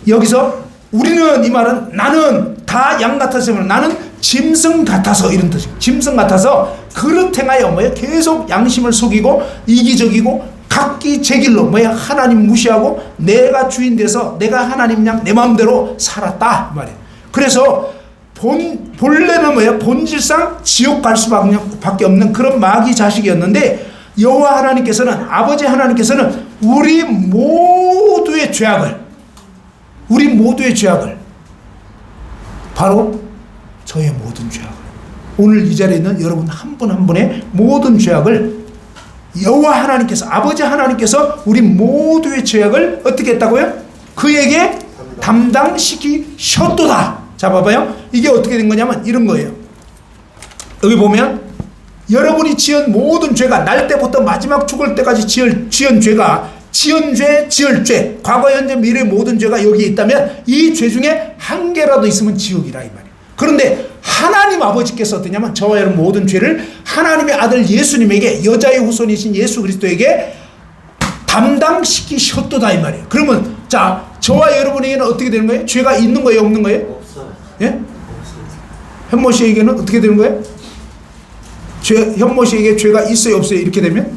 여기서 우리는 이 말은 나는 다 양 같아서 나는 짐승 같아서 이런 뜻이에요. 짐승 같아서 그릇 행하여 뭐예요? 계속 양심을 속이고 이기적이고 각기 제 길로 뭐야? 하나님 무시하고 내가 주인 돼서 내가 하나님 양 내 마음대로 살았다 말이에요. 그래서 본래는 뭐예요? 본질상 지옥 갈 수밖에 없는 그런 마귀 자식이었는데 여호와 하나님께서는 아버지 하나님께서는 우리 모두의 죄악을 바로 저의 모든 죄악을 오늘 이 자리에 있는 여러분 한 분 한 분의 모든 죄악을 여호와 하나님께서, 아버지 하나님께서 우리 모두의 죄악을 어떻게 했다고요? 그에게 담당시키셨도다. 자, 봐봐요. 이게 어떻게 된 거냐면 이런 거예요. 여기 보면 여러분이 지은 모든 죄가, 날 때부터 마지막 죽을 때까지 지은 죄가, 지은 죄, 지을 죄, 과거, 현재, 미래 모든 죄가 여기에 있다면 이 죄 중에 한 개라도 있으면 지옥이라 이 말이에요. 그런데 하나님 아버지께서 어떠냐면 저와 여러분 모든 죄를 하나님의 아들 예수님에게, 여자의 후손이신 예수 그리스도에게 담당시키셨도다 이 말이에요. 그러면 자, 저와 여러분에게는 어떻게 되는 거예요? 죄가 있는 거예요, 없는 거예요? 없어요. 예? 현모 씨에게는 어떻게 되는 거예요? 현모 씨에게 죄가 있어요, 없어요? 이렇게 되면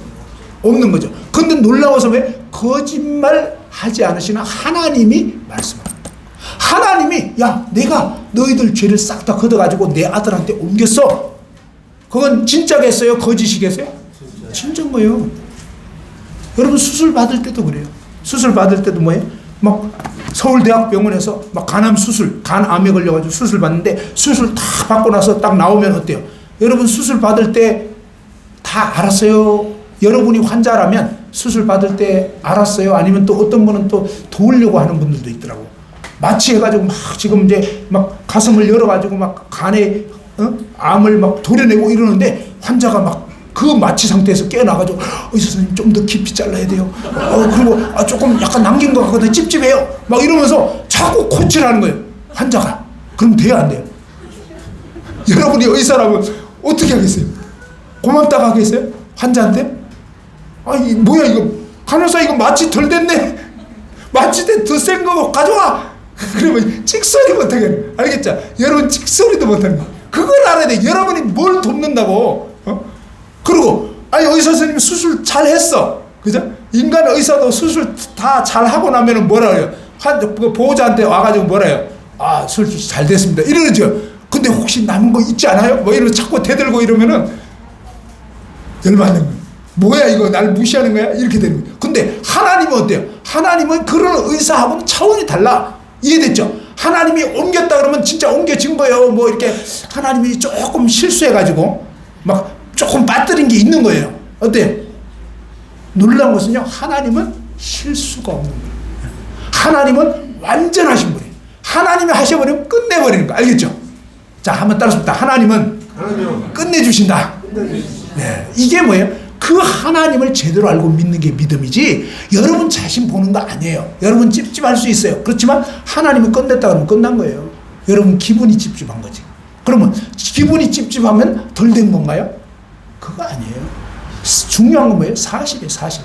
없는 거죠. 근데 놀라워서 왜? 거짓말 하지 않으시는 하나님이 말씀합니다. 하나님이 야, 내가 너희들 죄를 싹 다 걷어가지고 내 아들한테 옮겼어. 그건 진짜겠어요? 거짓이겠어요? 진짜인 거예요. 여러분 수술 받을 때도 그래요. 수술 받을 때도 뭐예요? 막 서울대학병원에서 막 간암 수술, 간암에 걸려가지고 수술 받는데 수술 다 받고 나서 딱 나오면 어때요? 여러분 수술 받을 때 다 알았어요? 여러분이 환자라면 수술 받을 때 알았어요? 아니면 또 어떤 분은 또 도우려고 하는 분들도 있더라고. 마취 해가지고 막 지금 이제 막 가슴을 열어가지고 막 간에 암을 막 도려내고 이러는데 환자가 막 그 마취 상태에서 깨어나가지고 의사 선생님 좀 더 깊이 잘라야 돼요. 그리고 조금 약간 남긴 것 같거든요. 찝찝해요. 막 이러면서 자꾸 코치를 하는 거예요. 환자가. 그럼 돼요, 안 돼요? 여러분이 의사라면 어떻게 하겠어요? 고맙다고 하겠어요? 환자한테? 아니 뭐야 이거, 간호사 이거 마취 덜 됐네. 마취대 더 센 거 가져와. 그러면 찍소리 못하게. 알겠죠? 여러분 찍소리도 못하는 거. 그걸 알아야 돼. 여러분이 뭘 돕는다고. 그리고 아니 의사 선생님이 수술 잘 했어. 그죠? 인간 의사도 수술 다 잘 하고 나면은 뭐라 해요? 보호자한테 와가지고 뭐라 해요? 아, 수술 잘 됐습니다. 이러죠. 근데 혹시 남은 거 있지 않아요? 뭐 이러고 자꾸 대들고 이러면은 열받는 거예요. 뭐야 이거 날 무시하는 거야? 이렇게 되는 거예요. 근데 하나님은 어때요? 하나님은 그런 의사하고는 차원이 달라. 이해됐죠? 하나님이 옮겼다 그러면 진짜 옮겨진 거예요. 뭐 이렇게 하나님이 조금 실수해가지고 막 조금 빠뜨린 게 있는 거예요. 어때요? 놀라운 것은요, 하나님은 실수가 없는 거예요. 하나님은 완전하신 분이에요. 하나님이 하셔버리면 끝내버리는 거 알겠죠? 자, 한번 따라서 하나님은 끝내주신다. 네, 이게 뭐예요? 그 하나님을 제대로 알고 믿는 게 믿음이지 여러분 자신 보는 거 아니에요. 여러분 찝찝할 수 있어요. 그렇지만 하나님이 끝냈다 그러면 끝난 거예요. 여러분 기분이 찝찝한 거지. 그러면 기분이 찝찝하면 덜 된 건가요? 그거 아니에요. 중요한 건 뭐예요? 사실이에요, 사실.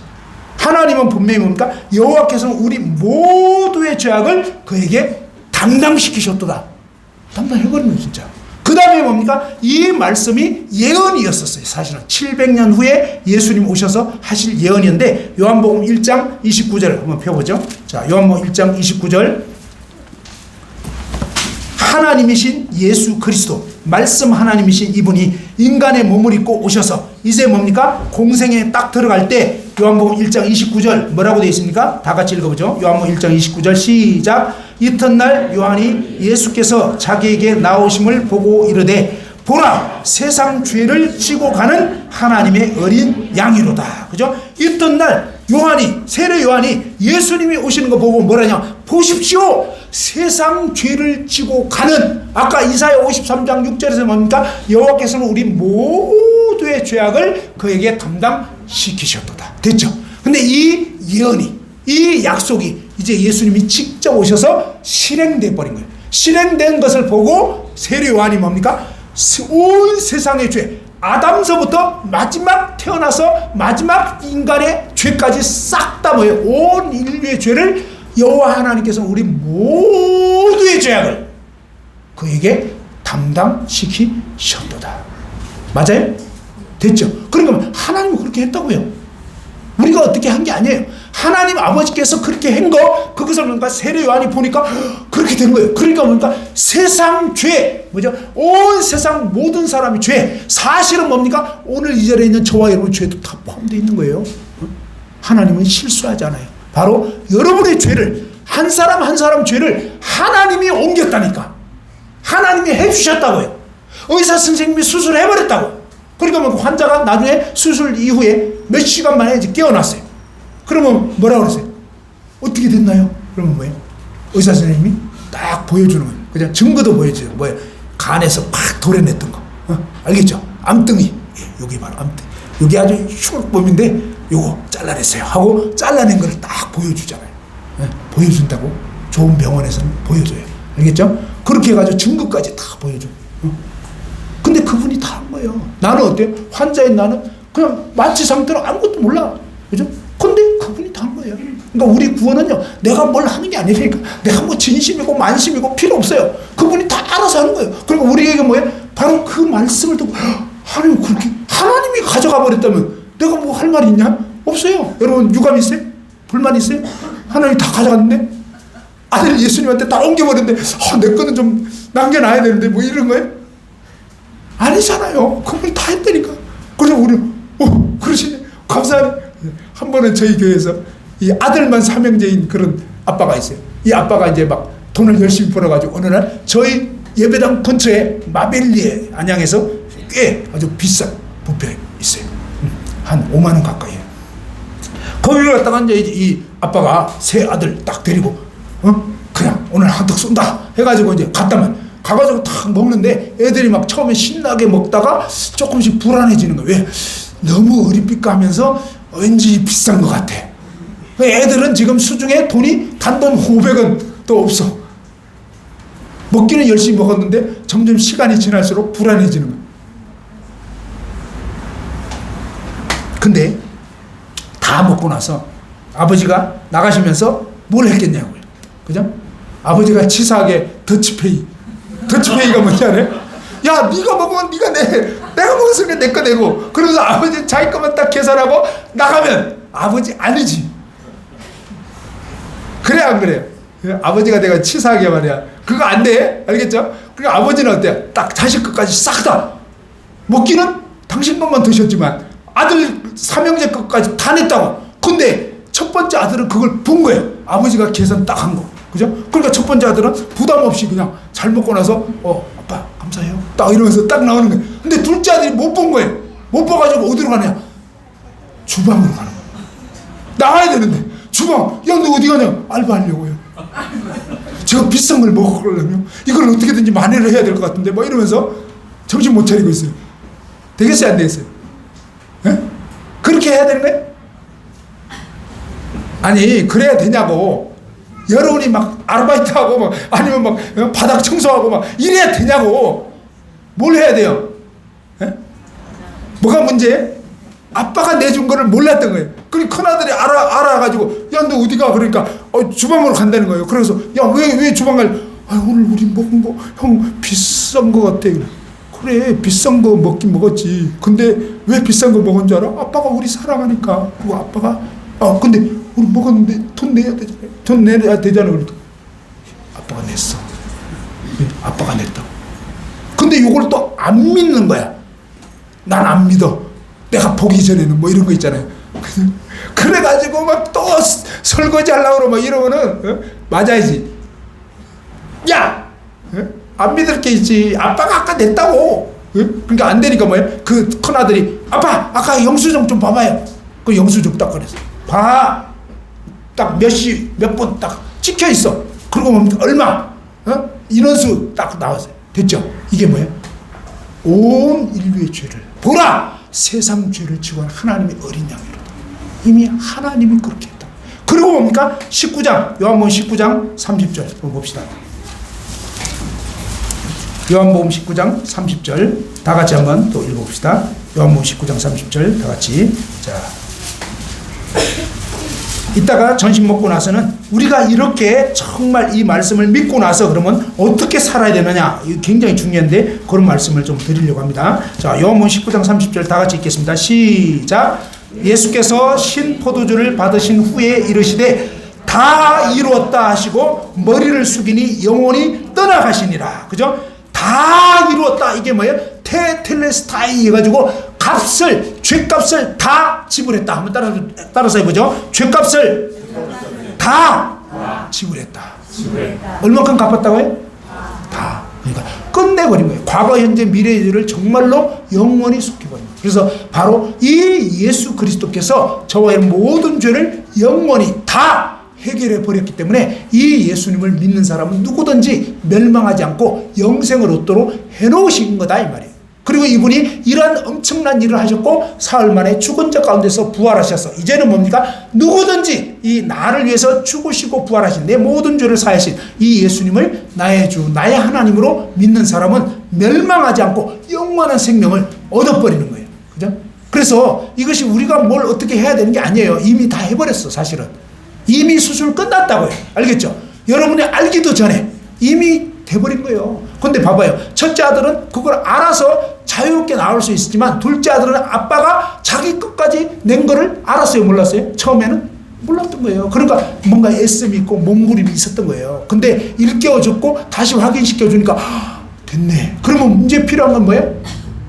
하나님은 분명히 뭡니까? 여호와께서는 우리 모두의 죄악을 그에게 담당시키셨도다. 담당해버리는 진짜. 그 다음에 뭡니까? 이 말씀이 예언이었었어요. 사실은 700년 후에 예수님 오셔서 하실 예언이었는데 요한복음 1장 29절 한번 펴보죠. 자, 요한복음 1장 29절. 하나님이신 예수 그리스도, 말씀 하나님이신 이분이 인간의 몸을 입고 오셔서 이제 뭡니까? 공생에 딱 들어갈 때 요한복음 1장 29절 뭐라고 되어 있습니까? 다 같이 읽어보죠. 요한복음 1장 29절 시작. 이튿날 요한이 예수께서 자기에게 나오심을 보고 이르되 보라, 세상 죄를 지고 가는 하나님의 어린 양이로다. 그죠? 이튿날 요한이, 세례 요한이 예수님이 오시는 거 보고 뭐라냐? 보십시오, 세상 죄를 지고 가는, 아까 이사야 53장 6절에서 뭡니까? 여호와께서는 우리 모두의 죄악을 그에게 담당시키셨도다. 됐죠? 근데 이 예언이, 이 약속이 이제 예수님이 직접 오셔서 실행돼 버린 거예요. 실행된 것을 보고 세례 요한이 뭡니까? 온 세상의 죄, 아담서부터 마지막 태어나서 마지막 인간의 죄까지 싹 다 뭐예요? 온 인류의 죄를 여호와 하나님께서 우리 모두의 죄악을 그에게 담당시키셨도다. 맞아요? 됐죠? 그러니까 하나님은 그렇게 했다고요. 우리가 어떻게 한 게 아니에요. 하나님 아버지께서 그렇게 한 거, 그것을 뭔가 세례 요한이 보니까 그렇게 된 거예요. 그러니까 뭔가 세상 죄, 뭐죠? 온 세상 모든 사람의 죄, 사실은 뭡니까? 오늘 이 자리에 있는 저와 여러분의 죄도 다 포함되어 있는 거예요. 하나님은 실수하지 않아요. 바로 여러분의 죄를, 한 사람 한 사람 죄를 하나님이 옮겼다니까. 하나님이 해주셨다고요. 의사 선생님이 수술해버렸다고. 그러니까 뭐 환자가 나중에 수술 이후에 몇 시간 만에 이제 깨어났어요. 그러면 뭐라고 그랬어요? 어떻게 됐나요? 그러면 뭐예요? 의사 선생님이 딱 보여주는 거예요. 그냥 증거도 보여줘요. 뭐예요? 간에서 팍 도려냈던 거. 알겠죠? 암등이. 예, 여기 바로 암등. 여기 아주 흉악범인데 요거 잘라냈어요 하고 잘라낸 걸 딱 보여주잖아요. 예, 보여준다고. 좋은 병원에서는 보여줘요. 알겠죠? 그렇게 해가지고 증거까지 다 보여줘. 근데 그분이 다 한 거예요. 나는 어때요? 환자인 나는 그냥 마취 상태로 아무것도 몰라. 그죠? 근데 그분이 다 한 거예요. 그러니까 우리 구원은요, 내가 뭘 하는 게 아니니까 내가 뭐 진심이고 만심이고 필요 없어요. 그분이 다 알아서 하는 거예요. 그리고 우리에게 뭐예요? 바로 그 말씀을 듣고 하나님 그렇게 하나님이 가져가 버렸다면 내가 뭐 할 말이 있냐? 없어요. 여러분 유감 있어요? 불만 있어요? 하나님이 다 가져갔는데 아들 예수님한테 다 옮겨버렸는데 내 거는 좀 남겨놔야 되는데 뭐 이런 거예요? 아니잖아요. 그분이 다 했다니까. 그래서 우리는 그러시네. 감사하네. 한 번은 저희 교회에서 이 아들만 삼형제인 그런 아빠가 있어요. 이 아빠가 이제 막 돈을 열심히 벌어가지고 어느 날 저희 예배당 근처에 마벨리에 안양에서 꽤 아주 비싼 뷔페 있어요. 한 5만 원 가까이 해요. 거기를 갔다가 이제 이 아빠가 새 아들 딱 데리고 그냥 오늘 한턱 쏜다 해가지고 이제 갔다만 가가지고 탁 먹는데 애들이 막 처음에 신나게 먹다가 조금씩 불안해지는 거예요. 왜? 너무 어리삐까 하면서 왠지 비싼 것 같아. 애들은 지금 수중에 돈이 단돈 500원도 없어. 먹기는 열심히 먹었는데 점점 시간이 지날수록 불안해지는 거예요. 근데 다 먹고 나서 아버지가 나가시면서 뭘 했겠냐고요. 그죠? 아버지가 치사하게 더치페이가 뭔지 알아요? 야, 네가 먹으면 네가 내가 먹었으니까 내 거 내고. 그러면서 아버지 자기 거만 딱 계산하고 나가면 아버지 아니지. 그래 안 그래요? 아버지가 내가 치사하게 말이야. 그거 안 돼. 알겠죠? 그러니까 아버지는 어때요? 딱 자식 것까지 싹 다. 먹기는 당신 것만 드셨지만 아들 삼형제 것까지 다 냈다고. 근데 첫 번째 아들은 그걸 본 거예요. 아버지가 계산 딱 한 거. 그죠? 그러니까 첫 번째 아들은 부담 없이 그냥 잘 먹고 나서 아빠 감사해요 딱 이러면서 딱 나오는 거예요. 근데 둘째 아들이 못 본 거예요. 못 봐가지고 어디로 가냐? 주방으로 가는 거예요. 나가야 되는데 주방, 야 너 어디 가냐? 알바하려고요. 제가 비싼 걸 먹으려면 이걸 어떻게든지 만회를 해야 될 것 같은데 뭐 이러면서 정신 못 차리고 있어요. 되겠어요 안 되겠어요? 에? 그렇게 해야 되는 거예요? 아니 그래야 되냐고. 여러분이 막 아르바이트하고 막 아니면 막 바닥 청소하고 막 이래야 되냐고. 뭘 해야 돼요? 에? 뭐가 문제예요? 아빠가 내준 거를 몰랐던 거예요. 그러니까 큰아들이 알아가지고 야 너 어디가? 그러니까 주방으로 간다는 거예요. 그래서 야 왜 주방 갈? 오늘 우리 먹은 거 형 비싼 거 같아. 그래 비싼 거 먹긴 먹었지. 근데 왜 비싼 거 먹은 줄 알아? 아빠가 우리 사랑하니까. 그리고 아빠가 근데 우리 먹었는데 돈 내야 되잖아요. 돈 내야 되잖아요. 그래도 아빠가 냈어. 아빠가 냈다고. 근데 이걸 또 안 믿는 거야. 난 안 믿어. 내가 보기 전에는 뭐 이런 거 있잖아요. 그래가지고 막 또 설거지 하려고 그러고 막 이러면은 맞아야지. 야! 안 믿을 게 있지. 아빠가 아까 냈다고. 그러니까 안 되니까 뭐예요? 그 큰아들이 아빠 아까 영수증 좀 봐봐요. 그 영수증 딱 그랬어. 봐. 딱 몇 시 몇 분 딱 찍혀 있어. 그리고 뭐 얼마? 인원수 딱 나왔어요. 됐죠? 이게 뭐예요? 온 인류의 죄를 보라! 세상 죄를 지고 하나님의 어린 양이로다. 이미 하나님이 그렇게 했다. 그리고 뭡니까? 19장 요한복음 19장 30절 한번 봅시다. 요한복음 19장 30절 다 같이 한번 또 읽어봅시다. 요한복음 19장 30절 다 같이. 자, 이따가 전식 먹고 나서는 우리가 이렇게 정말 이 말씀을 믿고 나서 그러면 어떻게 살아야 되느냐, 이거 굉장히 중요한데 그런 말씀을 좀 드리려고 합니다. 자, 요한복음 19장 30절 다 같이 읽겠습니다. 시작. 예수께서 신 포도주를 받으신 후에 이르시되 다 이루었다 하시고 머리를 숙이니 영혼이 떠나가시니라. 그죠? 다 이루었다. 이게 뭐예요? 테텔레스타이 해가지고 값을, 죄값을 다 지불했다. 한번 따라서 해보죠. 죄값을 다 지불했다. 얼마큼 갚았다고요? 다. 그러니까 끝내버린 거예요. 과거, 현재, 미래를 정말로 영원히 속해버린 거예요. 그래서 바로 이 예수 그리스도께서 저와의 모든 죄를 영원히 다 해결해 버렸기 때문에 이 예수님을 믿는 사람은 누구든지 멸망하지 않고 영생을 얻도록 해놓으신 거다 이 말이에요. 그리고 이분이 이러한 엄청난 일을 하셨고 사흘 만에 죽은 자 가운데서 부활하셔서 이제는 뭡니까? 누구든지 이 나를 위해서 죽으시고 부활하신 내 모든 죄를 사하신 이 예수님을 나의 주 나의 하나님으로 믿는 사람은 멸망하지 않고 영원한 생명을 얻어버리는 거예요. 그죠? 그래서 이것이 우리가 뭘 어떻게 해야 되는 게 아니에요. 이미 다 해버렸어. 사실은 이미 수술 끝났다고요. 알겠죠? 여러분이 알기도 전에 이미 돼버린 거예요. 근데 봐봐요. 첫째 아들은 그걸 알아서 자유롭게 나올 수 있었지만 둘째 아들은 아빠가 자기 끝까지 낸 거를 알았어요? 몰랐어요? 처음에는 몰랐던 거예요. 그러니까 뭔가 애씀이 있고 몸부림이 있었던 거예요. 근데 일깨워줬고 다시 확인시켜주니까 됐네. 그러면 이제 필요한 건 뭐예요?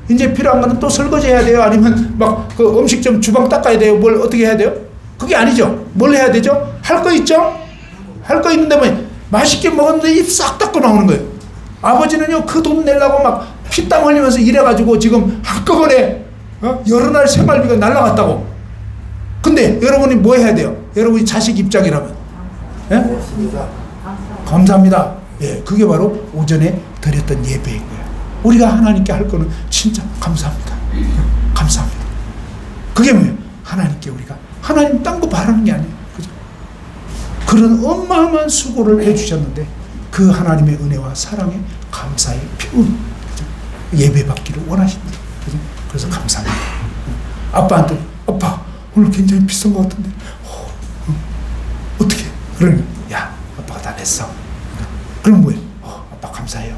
이제 필요한 거는 또 설거지 해야 돼요? 아니면 막 그 음식점 주방 닦아야 돼요? 뭘 어떻게 해야 돼요? 그게 아니죠. 뭘 해야 되죠? 할 거 있죠? 할 거 있는데 뭐 맛있게 먹었는데 입 싹 닦고 나오는 거예요. 아버지는요 그 돈 내려고 막 피땀 흘리면서 일해가지고 지금 한꺼번에 여러 날 생활비가 날라갔다고. 근데 여러분이 뭐 해야 돼요? 여러분이 자식 입장이라면 예? 감사합니다. 예, 그게 바로 오전에 드렸던 예배인 거예요. 우리가 하나님께 할 거는 진짜 감사합니다. 감사합니다. 그게 뭐예요? 하나님께 우리가 하나님 딴 거 바라는 게 아니에요. 그죠? 그런 어마어마한 수고를 해주셨는데 그 하나님의 은혜와 사랑에 감사의 표현 예배 받기를 원하십니다. 그죠? 그래서 감사합니다. 아빠한테 아빠 오늘 굉장히 비싼 것 같은데 어떻게? 그러면 야 아빠가 다 냈어. 그럼 뭐예요? 아빠 감사해요.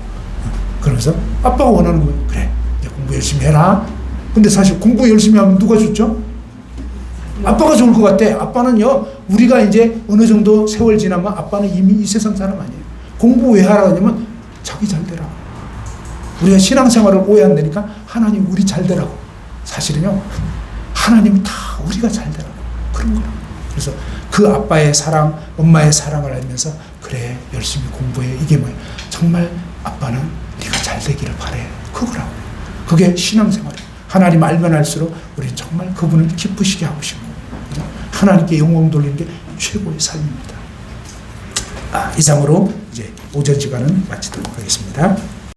그러면서 아빠가 원하는 거예요. 그래 이제 공부 열심히 해라. 근데 사실 공부 열심히 하면 누가 좋죠? 아빠가 좋을 것 같아. 아빠는요 우리가 이제 어느 정도 세월 지나면 아빠는 이미 이 세상 사람 아니에요. 공부 왜 하라고 하냐면 자기 잘 되라고. 우리가 신앙생활을 오해한다니까 하나님 우리 잘 되라고. 사실은요 하나님은 다 우리가 잘 되라고 그런 거라고. 그래서 그 아빠의 사랑 엄마의 사랑을 알면서 그래 열심히 공부해. 이게 뭐예요? 정말 아빠는 네가 잘 되기를 바래. 그거라고. 그게 신앙생활이에요. 하나님 알면 알수록 우리는 정말 그분을 기쁘시게 하고 싶고 하나님께 영광 돌리는 게 최고의 삶입니다. 이상으로 이제 오전 시간은 마치도록 하겠습니다.